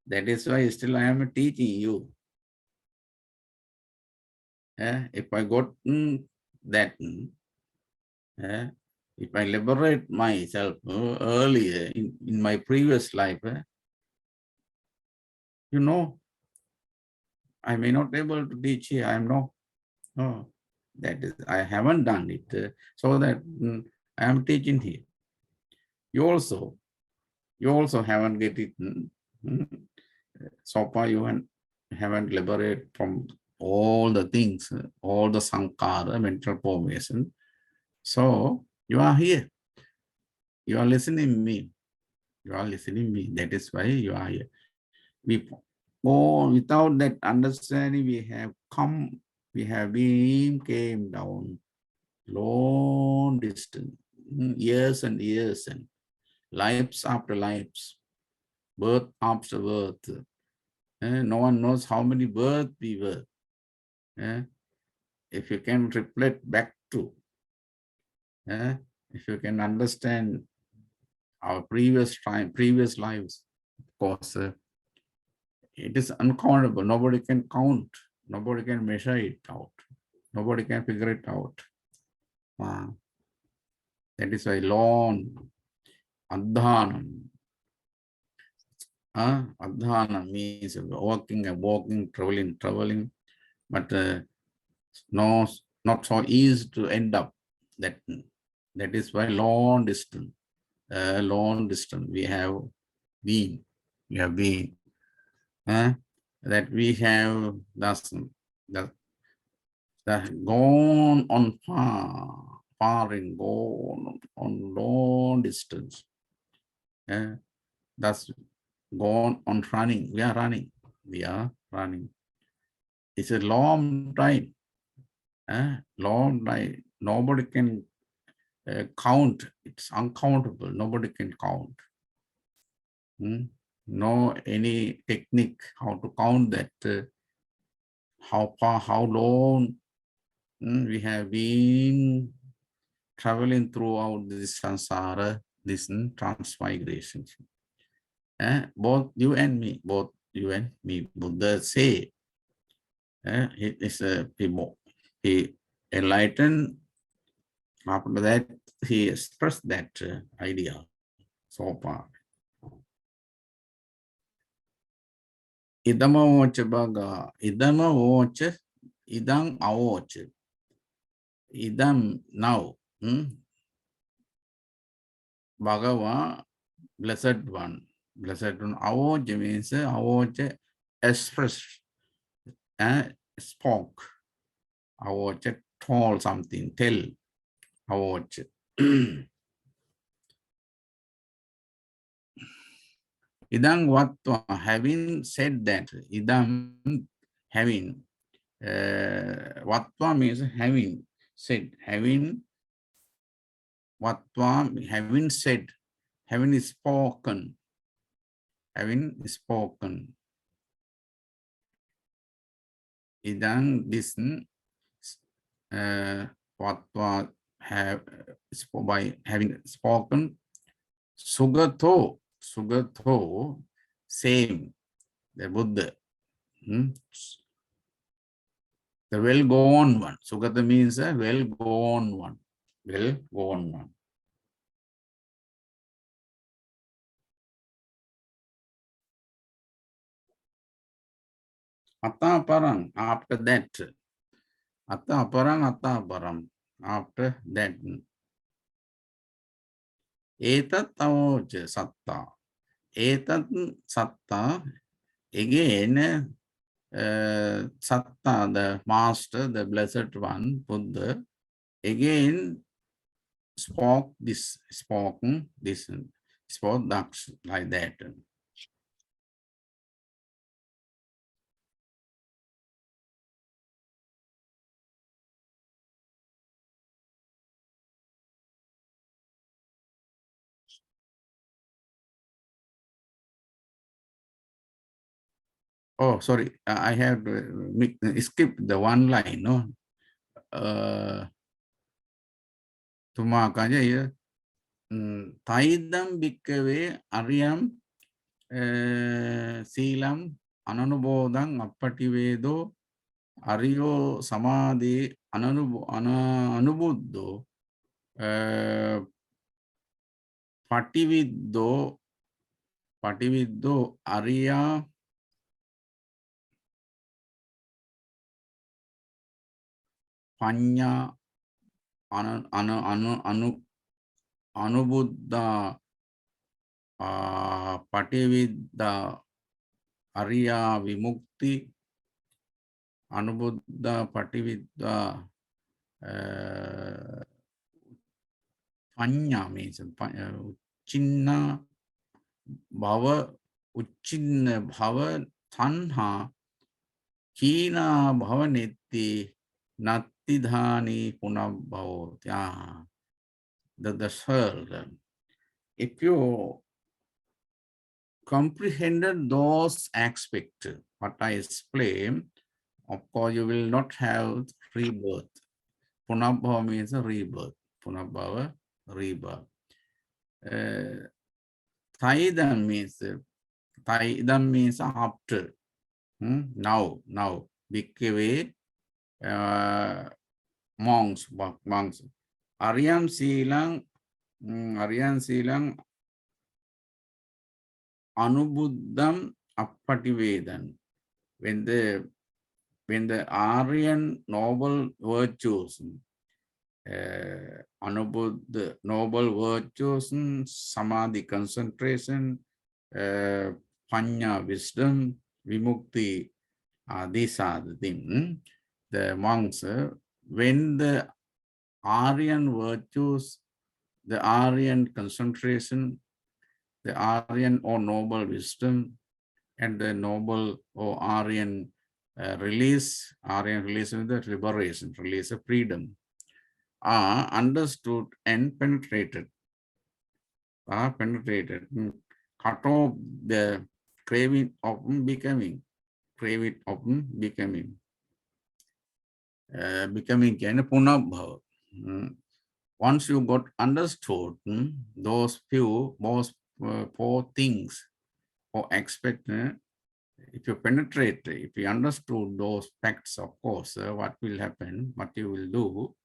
Speaker 1: That is why still I am teaching you. If I got that, if I liberate myself earlier in my previous life, you know, I may not be able to teach here. I am no, that is, I haven't done it, so that I am teaching here. You also haven't get it. So far you haven't liberated from all the things, all the sankhara, mental formation. So you are here. You are listening me. You are listening me. That is why you are here. Without that understanding, we have came down long distance, years and years, and lives after lives, birth after birth. No one knows how many births we were. If you can reflect back to, if you can understand our previous lives, of course, it is uncountable. Nobody can count. Nobody can measure it out. Nobody can figure it out. That is why long adhanam. Adhanam means walking, traveling, but no, not so easy to end up. That is why long distance. We have been. That we have that gone on far and gone on long distance. That's gone on running. We are running. It's a long time. Long time. Nobody can count. It's uncountable. Nobody can count. No any technique how to count that. How far, how long we have been traveling throughout this samsara, this transmigration. Both you and me, Buddha say, he enlightened. After that, he expressed that idea so far. Idama vocha baga, idama vocha, idam avocha. Idam now. Bhagava, blessed one. Blessed one. Avocha means avocha expressed, spoke. Avocha told something, tell. Avocha. Idam vatva, having said that, idam having, vatva means having said, having vatva, having said, having spoken, Idam this vatva have by having spoken, sugato, same, the Buddha. The well-gone one. Sugata means a well-gone one. Well-gone one. Ataparang, after that. Ataparang. After that. Etat avocha satta. Etat satta. Again, Satta, the master, the blessed one, Buddha, again spoke this like that. Oh, sorry, I have skipped the one line. No, Tumaka ya. Taidam bhikkave aryam silam ananubodham appativedo aryo samadhi anubuddho patividdo arya panya anubuddha patividda arya vimukti anubuddha patividda panya means uchinna bhava tanha kina bhava netti nattidhani punabhavo. Yeah. The third. If you comprehended those aspects, what I explained, of course, you will not have rebirth. Punabhava means a rebirth. Punabhava, rebirth. Taidam means after. Now. Bhikkave monks. Aryan silang anubuddham appativedan. When the Aryan noble virtues, anubuddha noble virtues, samadhi concentration, panya wisdom, vimukti, these are the things. The monks, when the Aryan virtues, the Aryan concentration, the Aryan or noble wisdom, and the noble or Aryan release with the liberation, release of freedom, are understood and penetrated, cut off the craving of becoming, becoming kind of punabhava. Once you got understood those four things or expect, if you penetrate, if you understood those facts, of course, what will happen, what you will do,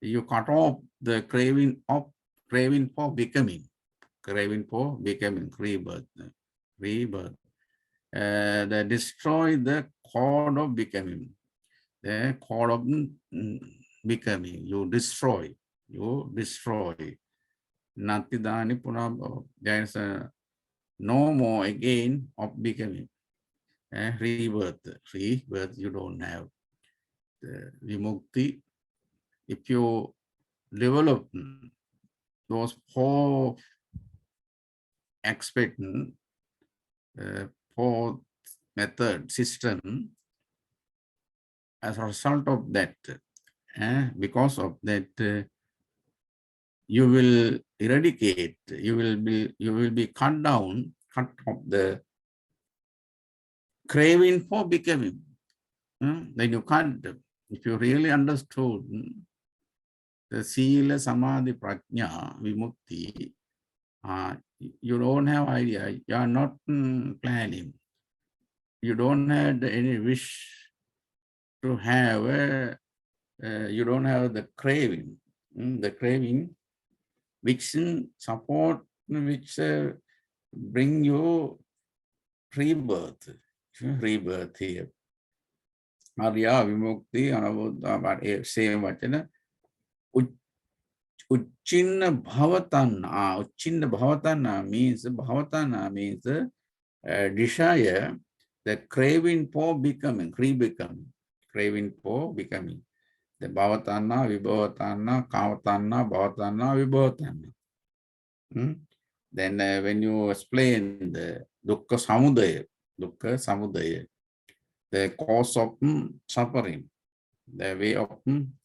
Speaker 1: you cut off the craving for becoming, rebirth. They destroy the cord of becoming, the cord of becoming. You destroy. Natidani punabhava. There is no more again of becoming. Rebirth, you don't have. The vimukti, if you develop those four aspects, four method system, as a result of that, because of that, you will eradicate, you will be cut off the craving for becoming. Then you can't, if you really understood the sila, samadhi, prajna, vimukti, you don't have idea, you are not planning, you don't have any wish to have, you don't have the craving, which support, which bring you rebirth here. Arya, vimukti, anabuddha, but same vachana. Uchinna bhavatana means desire, the craving for becoming, craving for becoming. The bhavatana, vibhavatana, kamatana, bhavatana, vibhavatana. Then when you explain the dukkha samudaya, the cause of suffering, the way of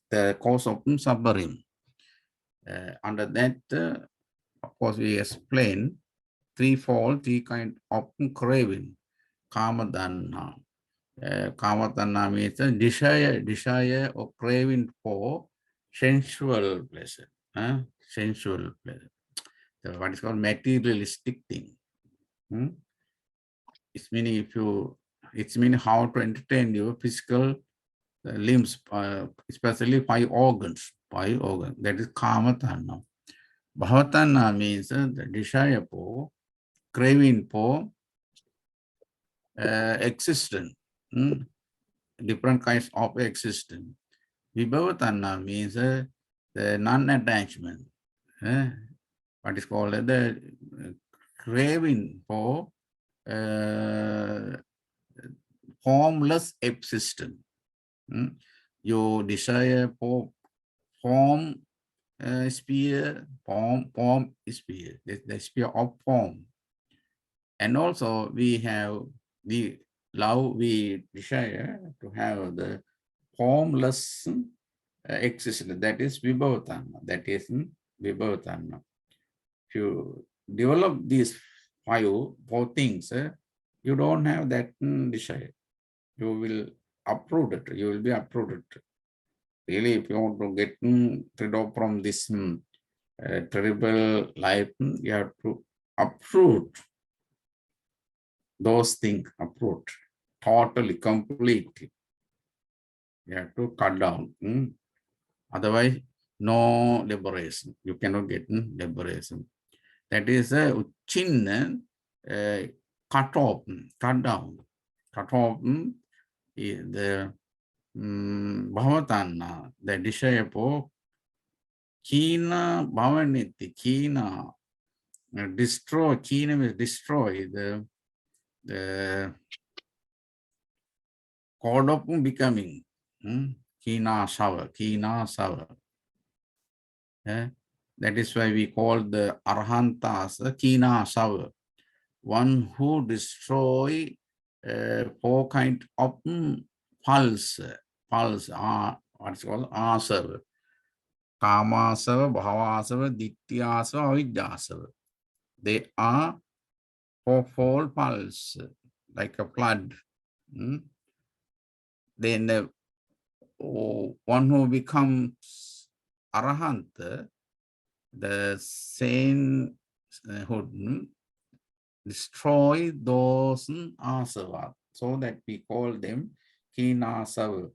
Speaker 1: the cause of suffering. Under that, of course, we explain three kind of craving. Kamadana. Kamatana means desire or craving for sensual pleasure. Sensual pleasure. So what is called materialistic thing. It's meaning how to entertain your physical limbs, especially five organs. That is kamatana. Bhavatana means the desire for, craving for existence, different kinds of existence. Vibhavatana means the non-attachment. What is called the craving for formless existence. You desire for form sphere, form sphere, the sphere of form. And also we desire to have the formless existence. That is vibhavatana. If you develop these four things, you don't have that desire. You will uproot it. You will be uprooted. Really, if you want to get rid of from this terrible life, you have to uproot those things, uproot totally, completely. You have to cut down. Otherwise, no liberation. You cannot get liberation. That is a chin cut off, cut down. Cut off is the Bhavatana, the desire for Kina Bhavaniti, Kina destroy, Kina will destroy the code of becoming. Kina Sava. That is why we call the Arhantas Kina Sava. One who destroy 4 kind of pulse, what's called asava. Kamasava, Bhavasava, Dityasava, Avidyasava. They are 4-fold pulse, like a flood. Then the one who becomes Arahant, the sainthood, destroy those asava, so that we call them kinasava.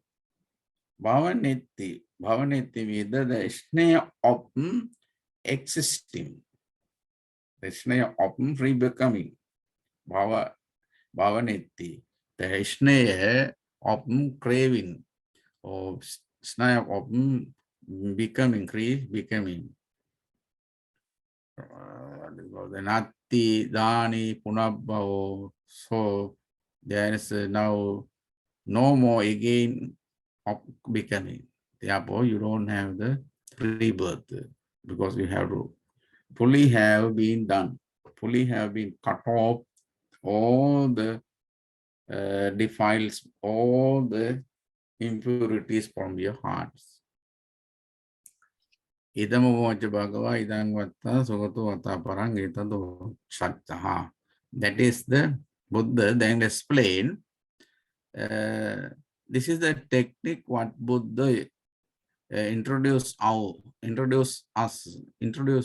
Speaker 1: Bhavaneti with the snare of existing, the snare of free becoming. Bhavaneti, the snare of craving, or snare of becoming, becoming. The Nati, Dani, Punabhao. So there is now no more again of becoming. Therefore, you don't have the rebirth, because you have to fully have been done, fully have been cut off all the defiles, all the impurities from your hearts. Idam vacha bhagava idam vatta sugatu vata parangitadu shattaha. That is the Buddha then explain. This is the technique what Buddha introduce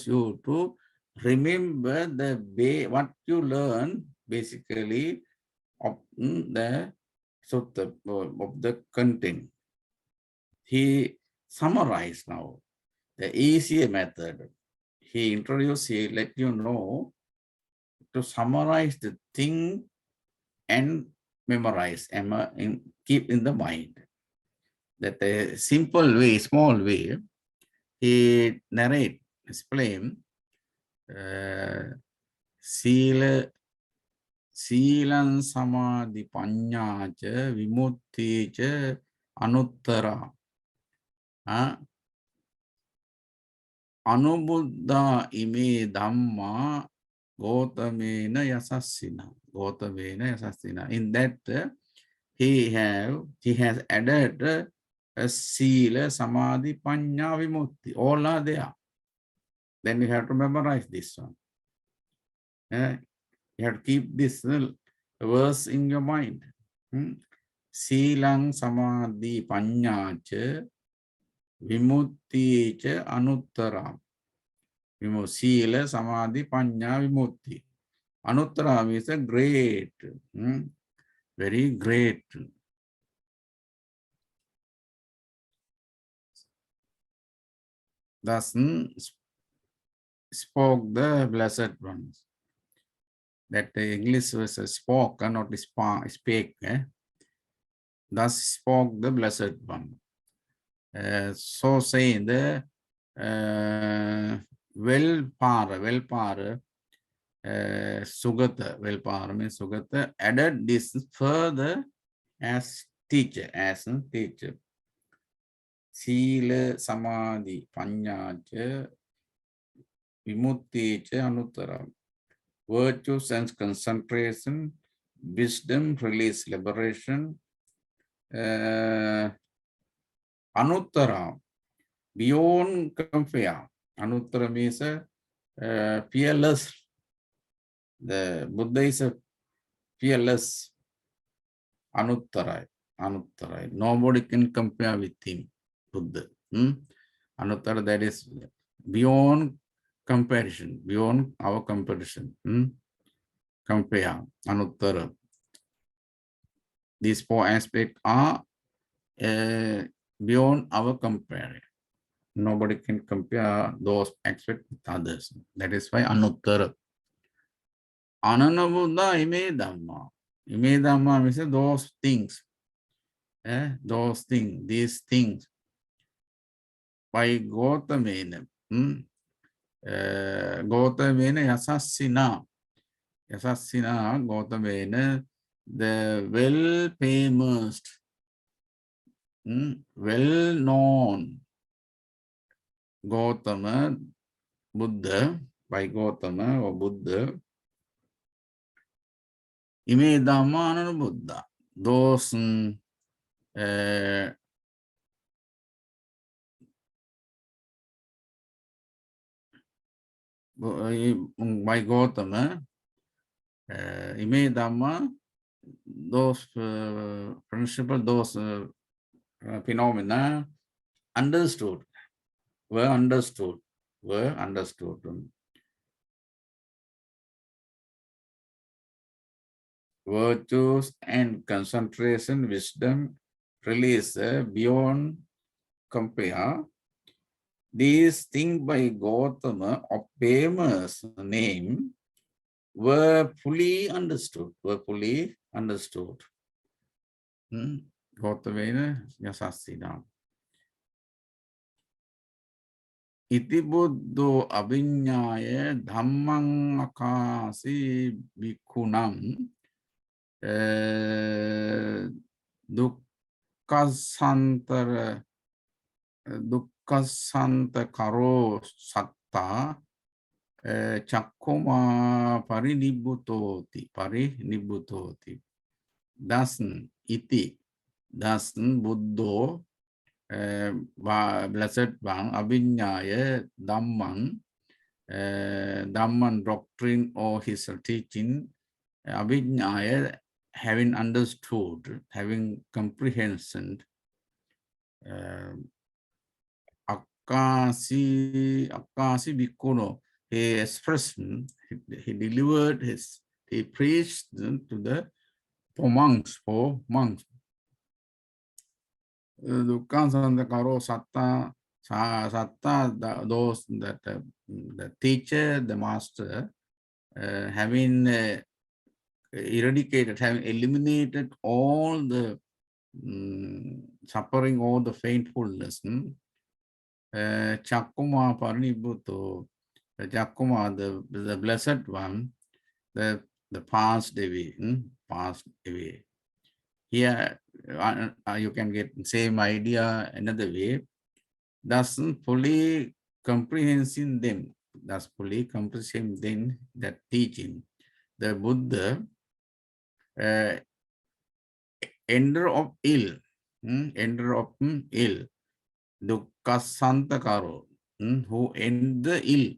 Speaker 1: you to remember the way what you learn basically of the sutta, of the content. He summarized now the easier method. He introduced, he let you know to summarize the thing and memorize and keep in the mind. That a simple way, small way, he narrate, explain, Sila Silan Samadhi Panya cha Vimutti cha Anuttara. Anubuddha ime Dhamma Gotamena Yasasina. Gotamena Yasasina. In that he has added a Sila, Samadhi, Panya, Vimutti. All are there. Then you have to memorize this one. You have to keep this verse in your mind. Silang Samadhi Panya cha Vimutti cha Anuttara. Sila Samadhi Panya Vimutti. Anuttara means a great, very great. Thus spoke the Blessed Ones. That the English was spoke, not spake. Thus spoke the Blessed One. So saying the well-power, Sugata, well-power means Sugata, added this further as teacher, Sila, Samadhi, Panya, Vimutti, Anuttara. Virtue, sense concentration, wisdom, release, liberation, Anuttara, beyond compare. Anuttara means fearless. The Buddha is a fearless Anuttara. Nobody can compare with him, Buddha. Anuttara, that is beyond comparison, beyond our comparison. Compare, Anuttara. These 4 aspects are beyond our compare. Nobody can compare those aspects with others. That is why Anuttara. Ananabuddha ime dhamma. Ime dhamma means those things. Those things, these things. By Gautamena. Gautamena yasassina. Yasassina Gautamena, the well-famous, well-known Gautama Buddha, by Gautama or Buddha, Ime Dhamma Anana Buddha. Those by Gautama, Ime Dhamma, those principles, those phenomena understood, were understood. Virtues and concentration, wisdom, release beyond compare. These things by Gautama of famous name were fully understood. Gautamena Yasasina. Iti buddho abhinyaya dhammang akasi bhikkhunan dukkasanta karo satta chakkoma parinibbutoti. Thus, iti, buddho, blessed one, abhinyaya dhammang, Dhamman doctrine or his teaching, abhinyaya, having understood, having comprehension, akasi bhikkhuno, he expressed, he delivered he preached to for monks. Dukkhansanta karo satta, those that the teacher, the master, having eradicated, having eliminated all the suffering, all the painfulness. Chakkuma Parinibhuto, Chakkuma, the blessed one, the passed away, Here you can get same idea another way. Thus fully comprehending them, that teaching. The Buddha, ender of ill, Dukkhasantakaro, who end the ill,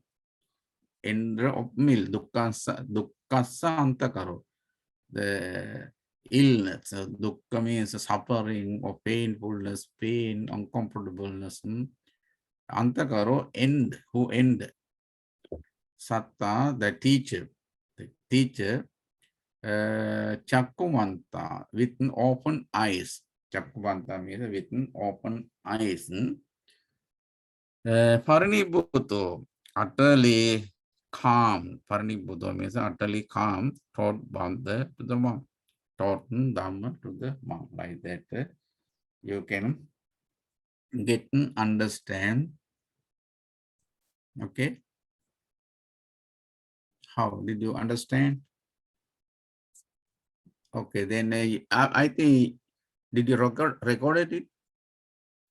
Speaker 1: ender of ill, Dukkhasantakaro, the illness. Dukkha means suffering or painfulness, pain, uncomfortableness. Antakaro, end, who end. Satta, the teacher. Chakkumanta, with open eyes. Chakkumanta means with open eyes. Parinibhuto, utterly calm. Parinibhuto means utterly calm, taught Bhanda to the monk, taught Dhamma to the monk. Like that, you can get and understand. Okay? How did you understand? Okay, then I think, did you record it?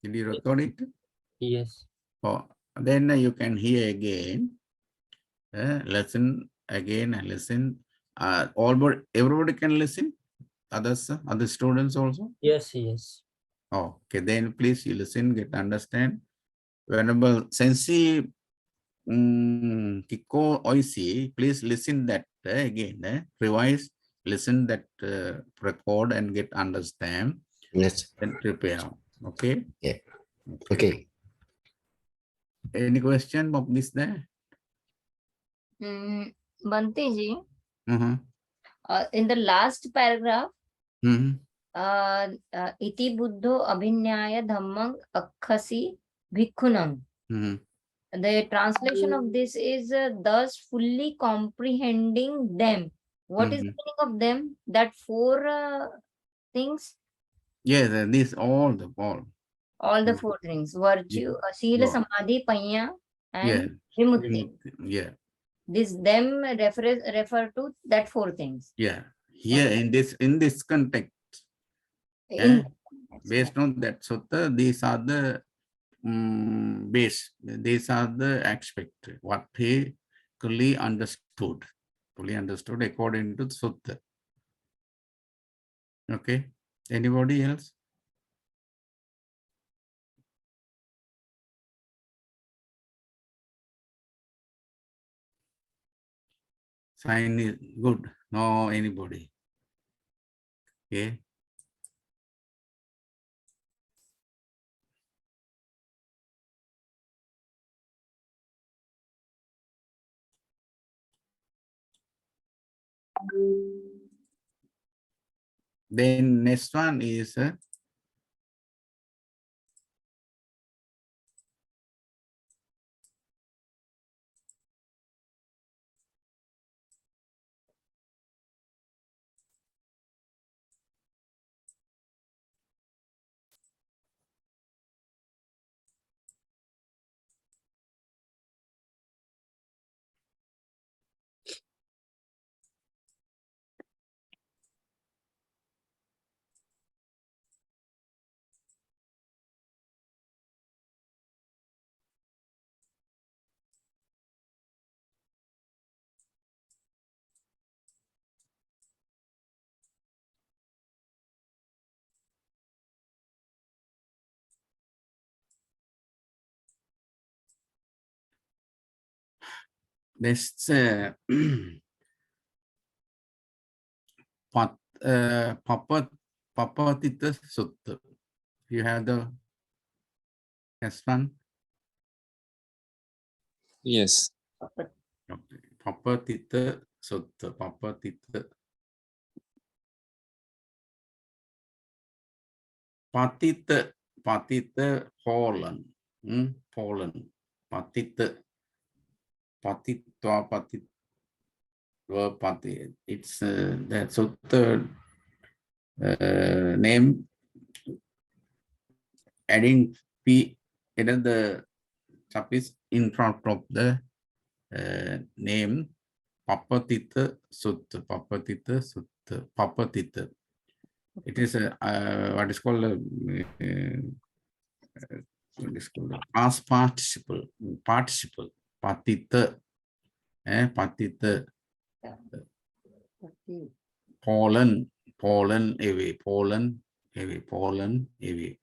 Speaker 1: Did you record it?
Speaker 4: Yes.
Speaker 1: Oh, then you can hear again. Listen again and listen. Everybody can listen. Other students also.
Speaker 4: Yes.
Speaker 1: Oh, okay, then please you listen, get understand. Whenever sensi Kiko Oisi, please listen that again. Revise, listen that record and get understand.
Speaker 6: Yes.
Speaker 1: And prepare. Okay.
Speaker 6: Yeah. Okay.
Speaker 1: Any question of this there?
Speaker 5: Bante ji,
Speaker 1: Mm-hmm.
Speaker 5: in the last paragraph,
Speaker 1: Mm-hmm.
Speaker 5: iti buddho abhinyaya dhammang akkhasi bhikkhunam. The translation of this is thus fully comprehending them. What is the meaning of them? That four things,
Speaker 1: Yes, these all the
Speaker 5: all the four things: virtue, Sila,
Speaker 1: Wow.
Speaker 5: Samadhi, Panya,
Speaker 1: Yeah.
Speaker 5: and Vimutti.
Speaker 1: Yeah.
Speaker 5: This them refer to that four things.
Speaker 1: Yeah. Here in this context,
Speaker 5: In
Speaker 1: based on that sutta, these are the base. These are the aspect what he fully understood according to the sutta. Okay. Anybody else? Sign is good. No, anybody. Okay. Then next one is next Papatita Sutta. You have the next one?
Speaker 3: Yes.
Speaker 1: Okay. Papatita Sutta. Papatita. Patita fallen. Fallen. Patita. Patitwa pati. It's that sutta name adding p another suffix in front of the name Papatita Sutta. Papatita Sutta. Papatita. It is a what is called what is called past participle. Participle. Patita. Patita. Fallen. Fallen away. Fallen away. Fallen away.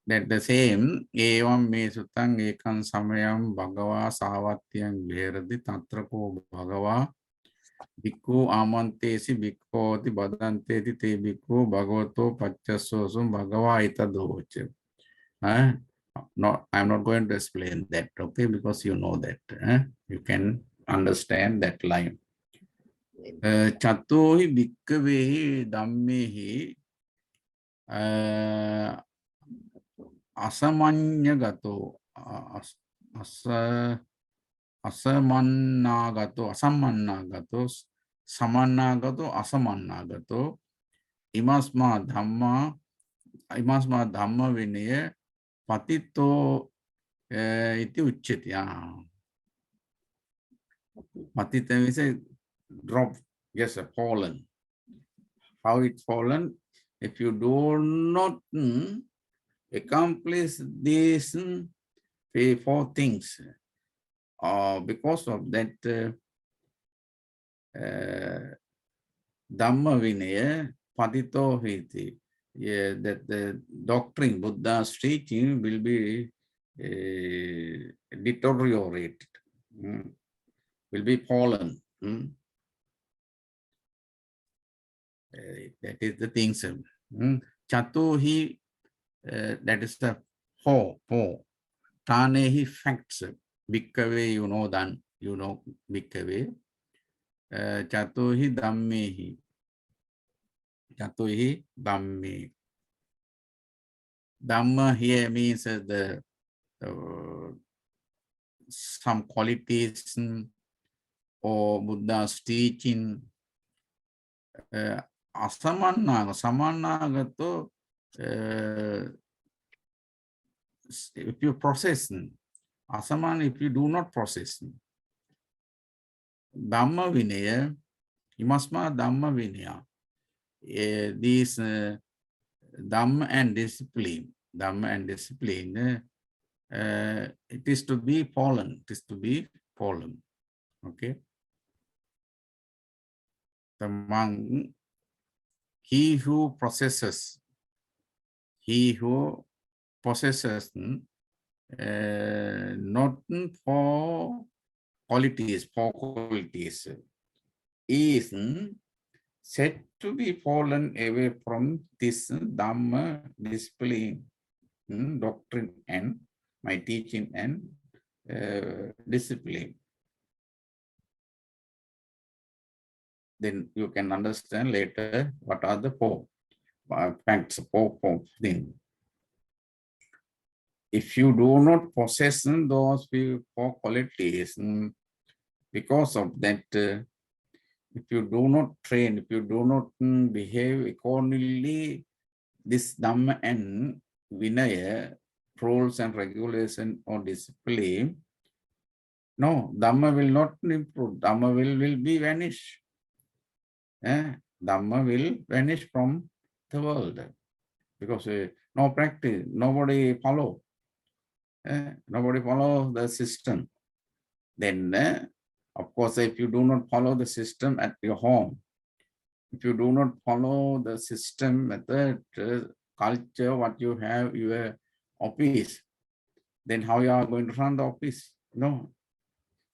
Speaker 1: That the same evam me sutang ekam samayam bhagava savatyam viharati tatrako bhagava bhikkhu amantesi bhikkhoti badanteti te bhikkhu bhagavato paccasosum bhagava itadocha. I'm not going to explain that, okay, because you know that. You can understand that line. Chatohi bhikkave dhammehi asamanyagato asamannagato samannagato asamannagato imasma dhamma vinaya patito iti uchyati. Patita means a drop, yes, a fallen. How it's fallen? If you do not accomplish these four things, because of that Dhamma Vinaya, Patito Hiti, that the doctrine, Buddha's teaching will be deteriorated, will be fallen. That is the things. Chatuhi, that is the four. Tanehi facts. Bhikkave, you know then, you know Bhikkave. Chatuhi dhammehi. Dhamma here means the some qualities or Buddha's teaching. Asamanaga, samanagato, if you process, asaman if you do not process. Dhamma Vinaya, imasma Dhamma Vinaya. These Dhamma and discipline, it is to be fallen, okay? The monk, he who possesses, not for qualities, is said to be fallen away from this Dhamma discipline, doctrine and my teaching and discipline. Then you can understand later what are the four facts, four things. If you do not possess those four qualities, because of that, if you do not train, if you do not behave accordingly, this Dhamma and Vinaya, rules and regulation or discipline, no, Dhamma will not improve. Dhamma will be vanished. Dhamma will vanish from the world because no practice, nobody follow. Nobody follow the system. Then, of course, if you do not follow the system at your home, if you do not follow the system, method, culture, what you have, your office, then how you are going to run the office? No,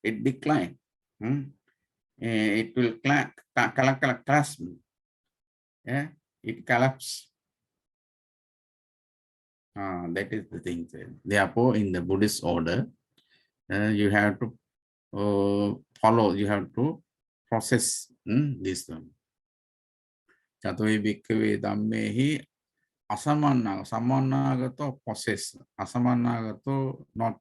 Speaker 1: it decline. It will collapse. It collapse. That is the thing. Therefore, in the Buddhist order, you have to follow, you have to process this one. Chatoi bhikkhave dhammehi asamanaga, samanagato possess, asamanagato not.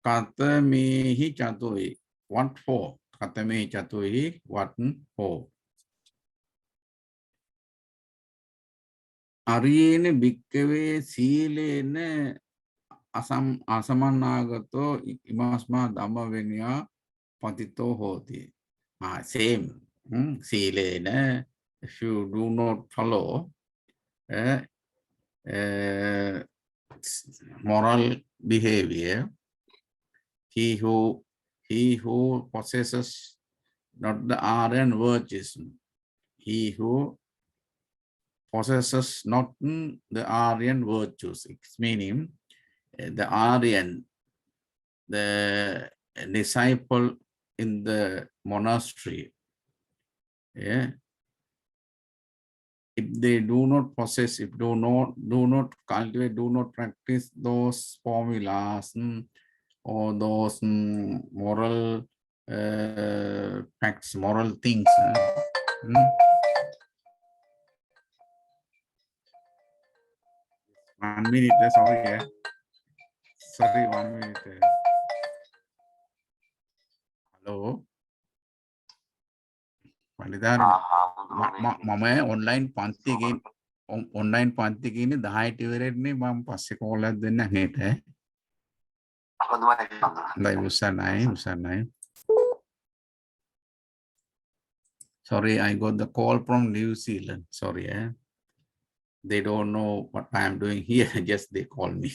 Speaker 1: Katamehi chatoi, what for? Katamehi chatoi, what for? Ariyene bhikkhave silene asamanagato imasma dhamma vinaya patito hoti. Same. Silene, if you do not follow moral behavior, he who possesses not the Aryan virtues, he who possesses not the Aryan virtues, it's meaning the Aryan, the disciple in the monastery, if they do not possess, if do not cultivate, do not practice those formulas or those moral facts, moral things. 1 minute, sorry. Sorry, 1 minute. Hello. මම online පන්ති කියන 10ට ඉවරෙන්නේ මම පස්සේ call එකක් දෙන්න හෙට. හොඳයි උසන්නයි. Sorry, I got the call from New Zealand. Sorry, they don't know what I am doing here. Just they call me.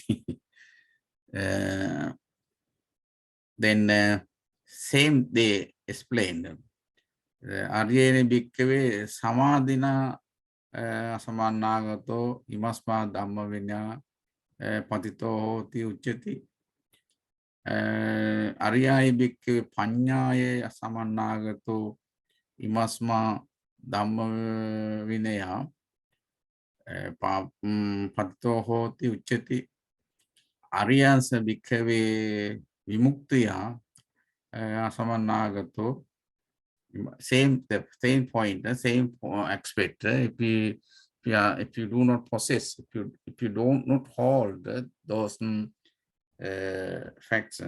Speaker 1: Then same they explained. Aryene bhikkhave samadhina asamannagato imasma dhamma vinaya patito hoti uchyati. Aryaye bhikkhave panyaye asamannagato imasma dhamma vinaya patito hoti uchyati. Aryasa bhikkhave vimuktiya asamannagato. The same point, the same aspect. If Yeah, if you do not possess, if you don't not hold those facts,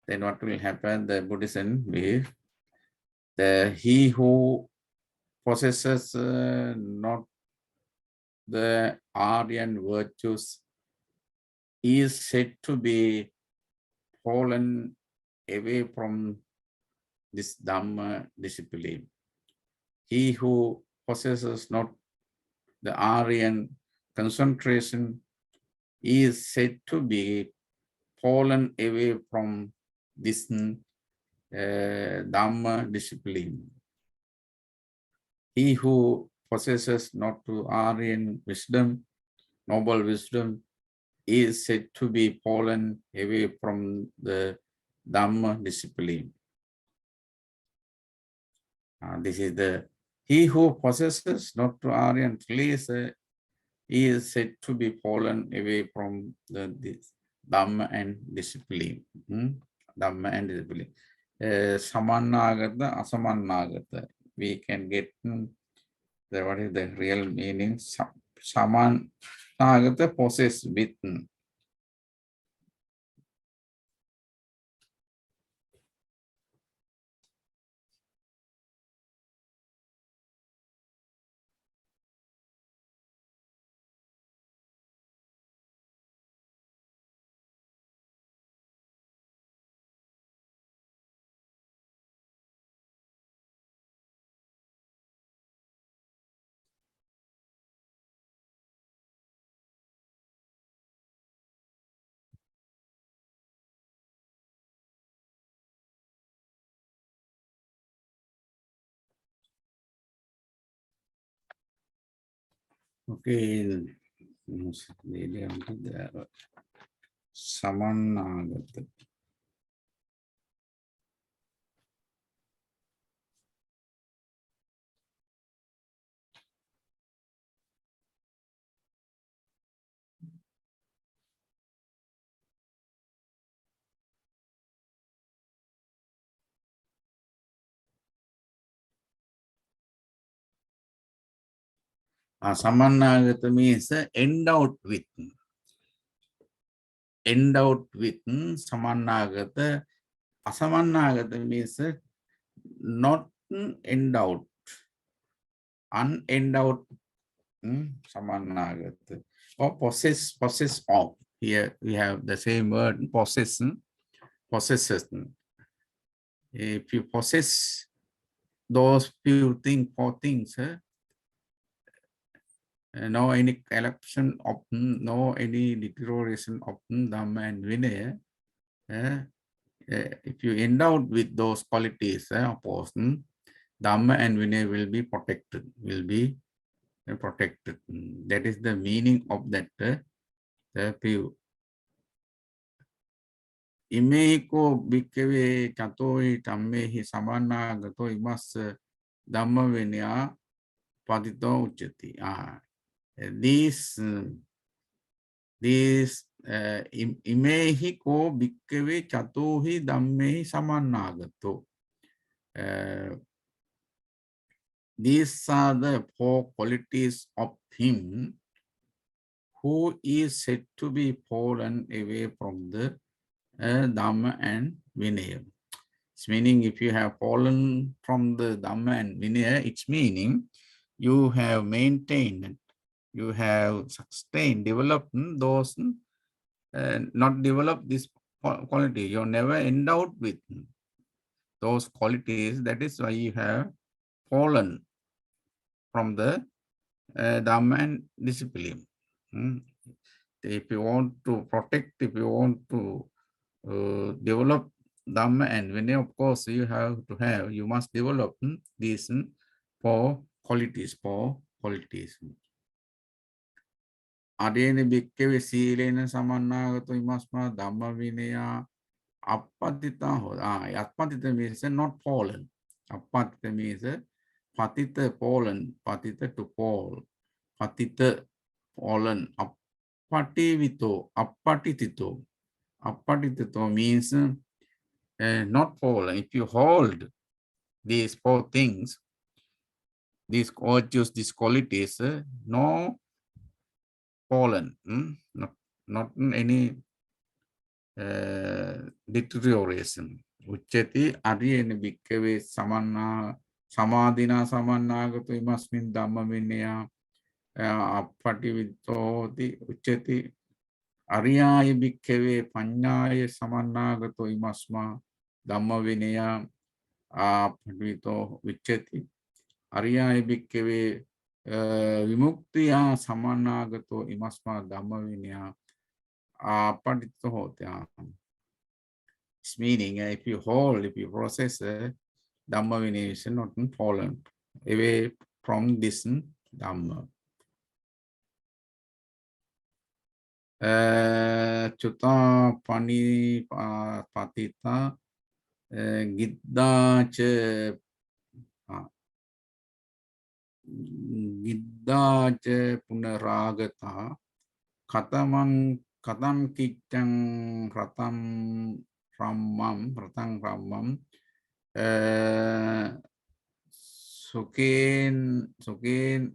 Speaker 1: then what will happen? The Buddhism belief, he who possesses not the Aryan virtues is said to be fallen away from this Dhamma discipline. He who possesses not the Aryan concentration is said to be fallen away from this Dhamma discipline. He who possesses not to Aryan wisdom, noble wisdom, is said to be fallen away from the Dhamma discipline. This is the he who possesses not to Aryan place is said to be fallen away from this Dhamma and discipline. Dhamma and discipline. Samannagata, asamannagata. We can get what is the real meaning? Samannagata possess with. Okay. Samannagata. Samannagata means endowed with. Endowed with. Samannagata. Asamannagata means not endowed. Unendowed. Samannagata. Or possess of. Here we have the same word, possession. Possesses. If you possess those few things, four things, no any corruption of, no any deterioration of Dhamma and Vinaya. If you endowed with those qualities, of course, Dhamma and Vinaya will be protected, protected. That is the meaning of that view. Imeko bhikkhave catoi tammehi samannagato imas Dhamma Vinaya padito uchati. This imehi ko bhikkhave chatohi dhammehi samannagato. These are the four qualities of him who is said to be fallen away from the Dhamma and Vinaya. It's meaning if you have fallen from the Dhamma and Vinaya, it's meaning you have maintained, you have sustained, developed those, not developed this quality. You're never endowed with those qualities. That is why you have fallen from the Dhamma and discipline. If you want to protect, if you want to develop Dhamma and Vinaya, of course, you must develop these four qualities. Adene bhikkave silena samannagato imasma Dhamma Vinaya appatita hoda. Appatita means not fallen. Appatita means patita fallen, patita to fall, patita fallen, appativito, appatitito. Appatitito means not fallen. If you hold these four things, these virtues, these qualities, no fallen, not any deterioration. Ucheti Ariyan Bikave Samana Samadina Samanagato Imasmin Dhamma Vinaya Apati the Ucheti Ariyaya Bikave Panyaya Samanagato Imasma Dhamma Vinaya Apatito Ucheti Ariyaya Bikave Vimuktiya Samanagato Imasma Dhamma Vinaya Apatito Hote. It's meaning if you process Dhamma Vinaya is not fallen away from this Dhamma. Chuta Pani Patita Gidda che Punaragata Katam Kitang Ratang Ramam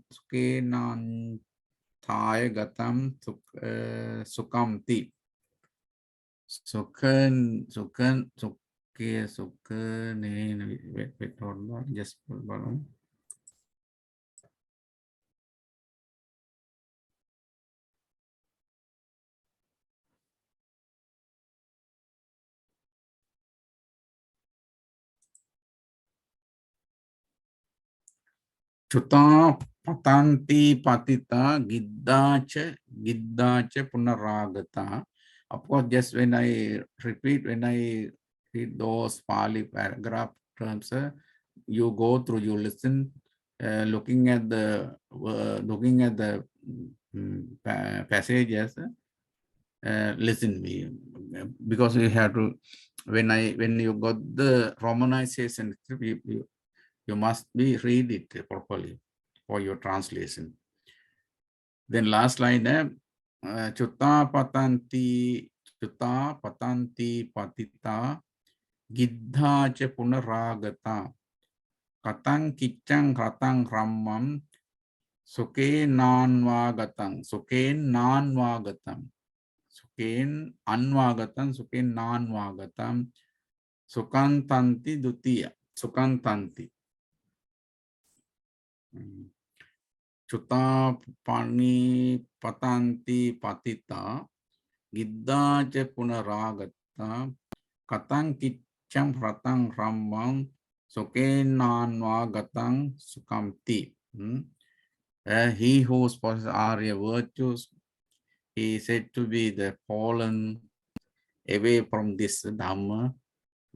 Speaker 1: Sukenan Thai Gatam Sukamti Sukan wait, hold on, just balance. Chuta patanti patita giddacha punaragata. Of course, just when I read those Pali paragraph terms, you go through, you listen, looking at the passages, listen me, because you have to, when you got the romanization, you must read it properly for your translation. Then last line, Chutta patanti patita giddha cha punaragata katang kichang ratang rammam suke nanvagatam sukantanti dutiya sukantanti. Chuta pani patanti patita gidda je punaragata katang kicham ratang rammam sukenanva gatang sukamti. He who possesses Arya virtues, he is said to be the fallen away from this Dhamma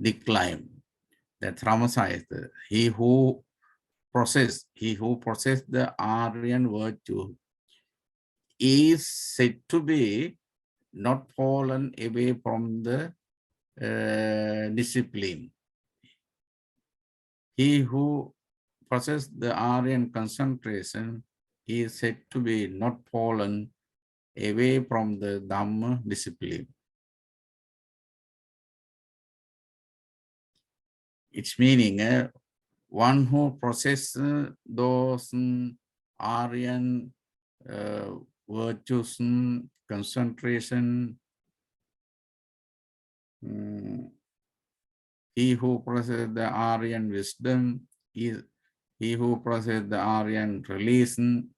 Speaker 1: decline. That Ramasa is he who possesses the Aryan virtue is said to be not fallen away from the discipline. He who possesses the Aryan concentration is said to be not fallen away from the Dhamma discipline. Its meaning, one who possesses those Aryan virtues, concentration, he who possesses the Aryan wisdom, he who possesses the Aryan relation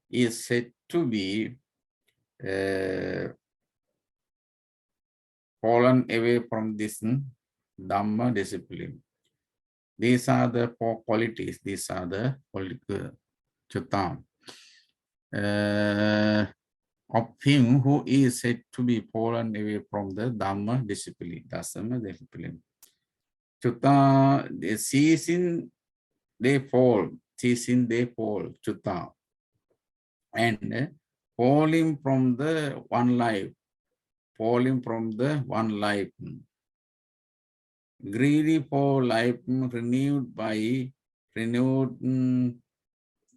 Speaker 1: is said to be fallen away from this Dhamma discipline. These are the four qualities. These are the Chutta. Of him who is said to be fallen away from the Dhamma discipline. Dhamma discipline. Chutta, ceasing they fall, Chutta. And falling from the one life, greedy for life, renewed,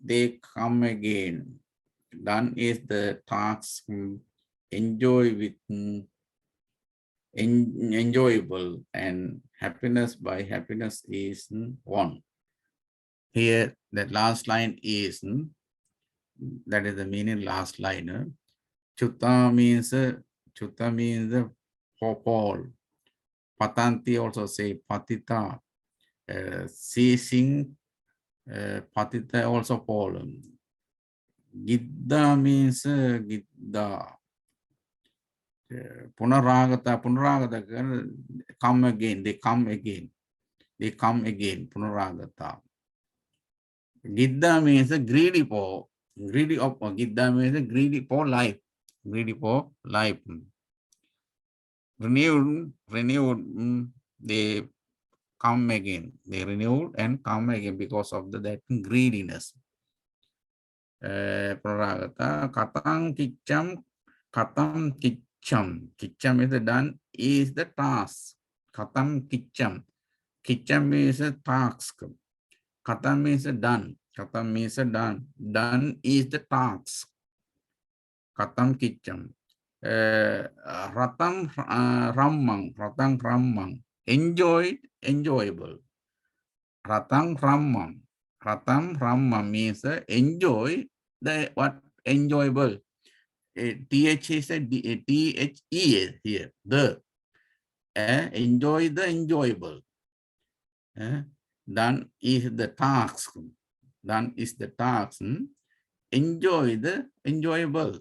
Speaker 1: they come again. Done is the task enjoyable, and happiness by happiness is won. here the last line is, that is the meaning last line. Chutta means fall. Patanti also say patita. Ceasing, patita also fall. Gidda means gidda. Punaragata, come again, they come again. They come again, punaragata. Gidda means greedy for, Gidda means greedy for life. Greedy for life. Renewed, they come again. They renewed and come again because of that greediness. Praragata, katang kicham, kicham is the done, is the task. Katam kicham. Kicham is a task. Katam means done. Katam means done. Done is the task. Katam kicham. Ratam rammang. Enjoyed, enjoyable. Ratam rammam means enjoy the what enjoyable. TH is a THE here. The enjoy the enjoyable. Done is the task. Done is the task. Enjoy the enjoyable.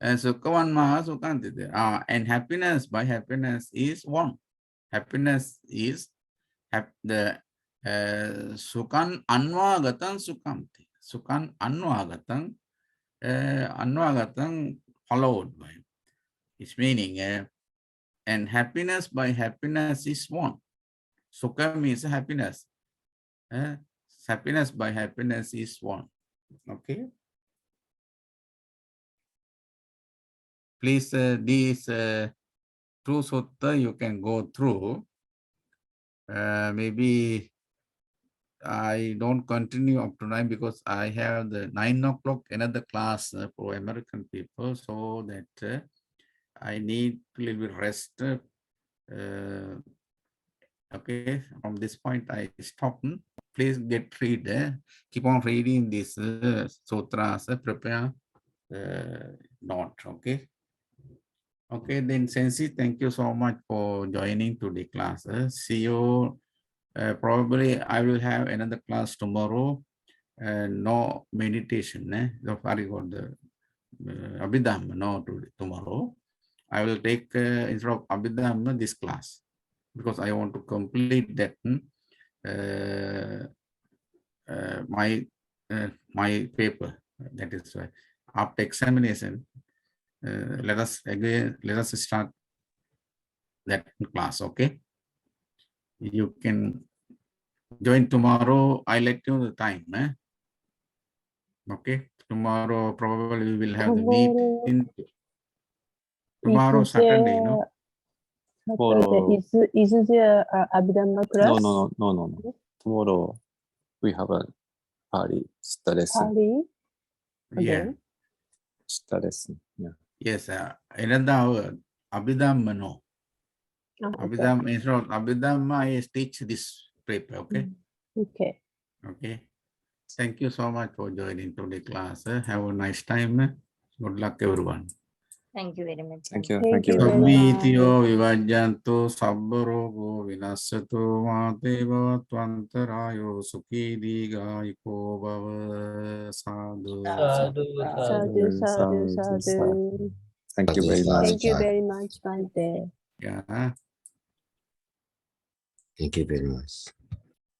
Speaker 1: And so and happiness by happiness is one. Happiness is the sukan anvagatan sukamti. Sukan anvagatan followed by. Its meaning and happiness by happiness is one. Sukha means happiness. Happiness by happiness is one. Okay. Please, these two sutta you can go through. Maybe I don't continue up to 9 because I have the 9 o'clock another class for American people, so that I need a little bit rest. Okay, from this point I stop. Please get read. Keep on reading these sutras. Prepare note. Okay. Okay, then Sensi, thank you so much for joining today class. See you. Probably I will have another class tomorrow. No meditation. Don't worry about the Abhidhamma. No, tomorrow. I will take instead of Abhidhamma this class because I want to complete that my paper. That is why after examination. Let us start that class. Okay, you can join tomorrow. I let you the time. Okay, tomorrow probably we will have the meeting. Tomorrow Saturday, no?
Speaker 3: Tomorrow.
Speaker 2: Isn't there Abhidhamma class?
Speaker 3: No. Tomorrow we have a party Sutta lesson.
Speaker 2: Party?
Speaker 1: Yeah.
Speaker 2: Again?
Speaker 3: Sutta lesson. Yeah.
Speaker 1: Yes. Another hour. Abhidhamma, no.
Speaker 2: Okay.
Speaker 1: Abhidhamma, instead of Abhidhamma, I teach this paper. Okay.
Speaker 2: Okay.
Speaker 1: Okay. Thank you so much for joining today's class. Have a nice time. Good luck, everyone.
Speaker 5: Thank you very much.
Speaker 3: Thank you.
Speaker 2: Thank
Speaker 3: Thank you
Speaker 2: you
Speaker 3: very
Speaker 2: very
Speaker 3: much.
Speaker 2: much.
Speaker 1: Sammityo vivajjantu sabbaro vinasatu mateva tvantarayo sukhi digayiko bhava sadhu.
Speaker 4: Sadhu,
Speaker 2: Sadhu.
Speaker 3: Thank you very much.
Speaker 2: Thank you very much, Bhante.
Speaker 1: Yeah.
Speaker 6: Thank you very much.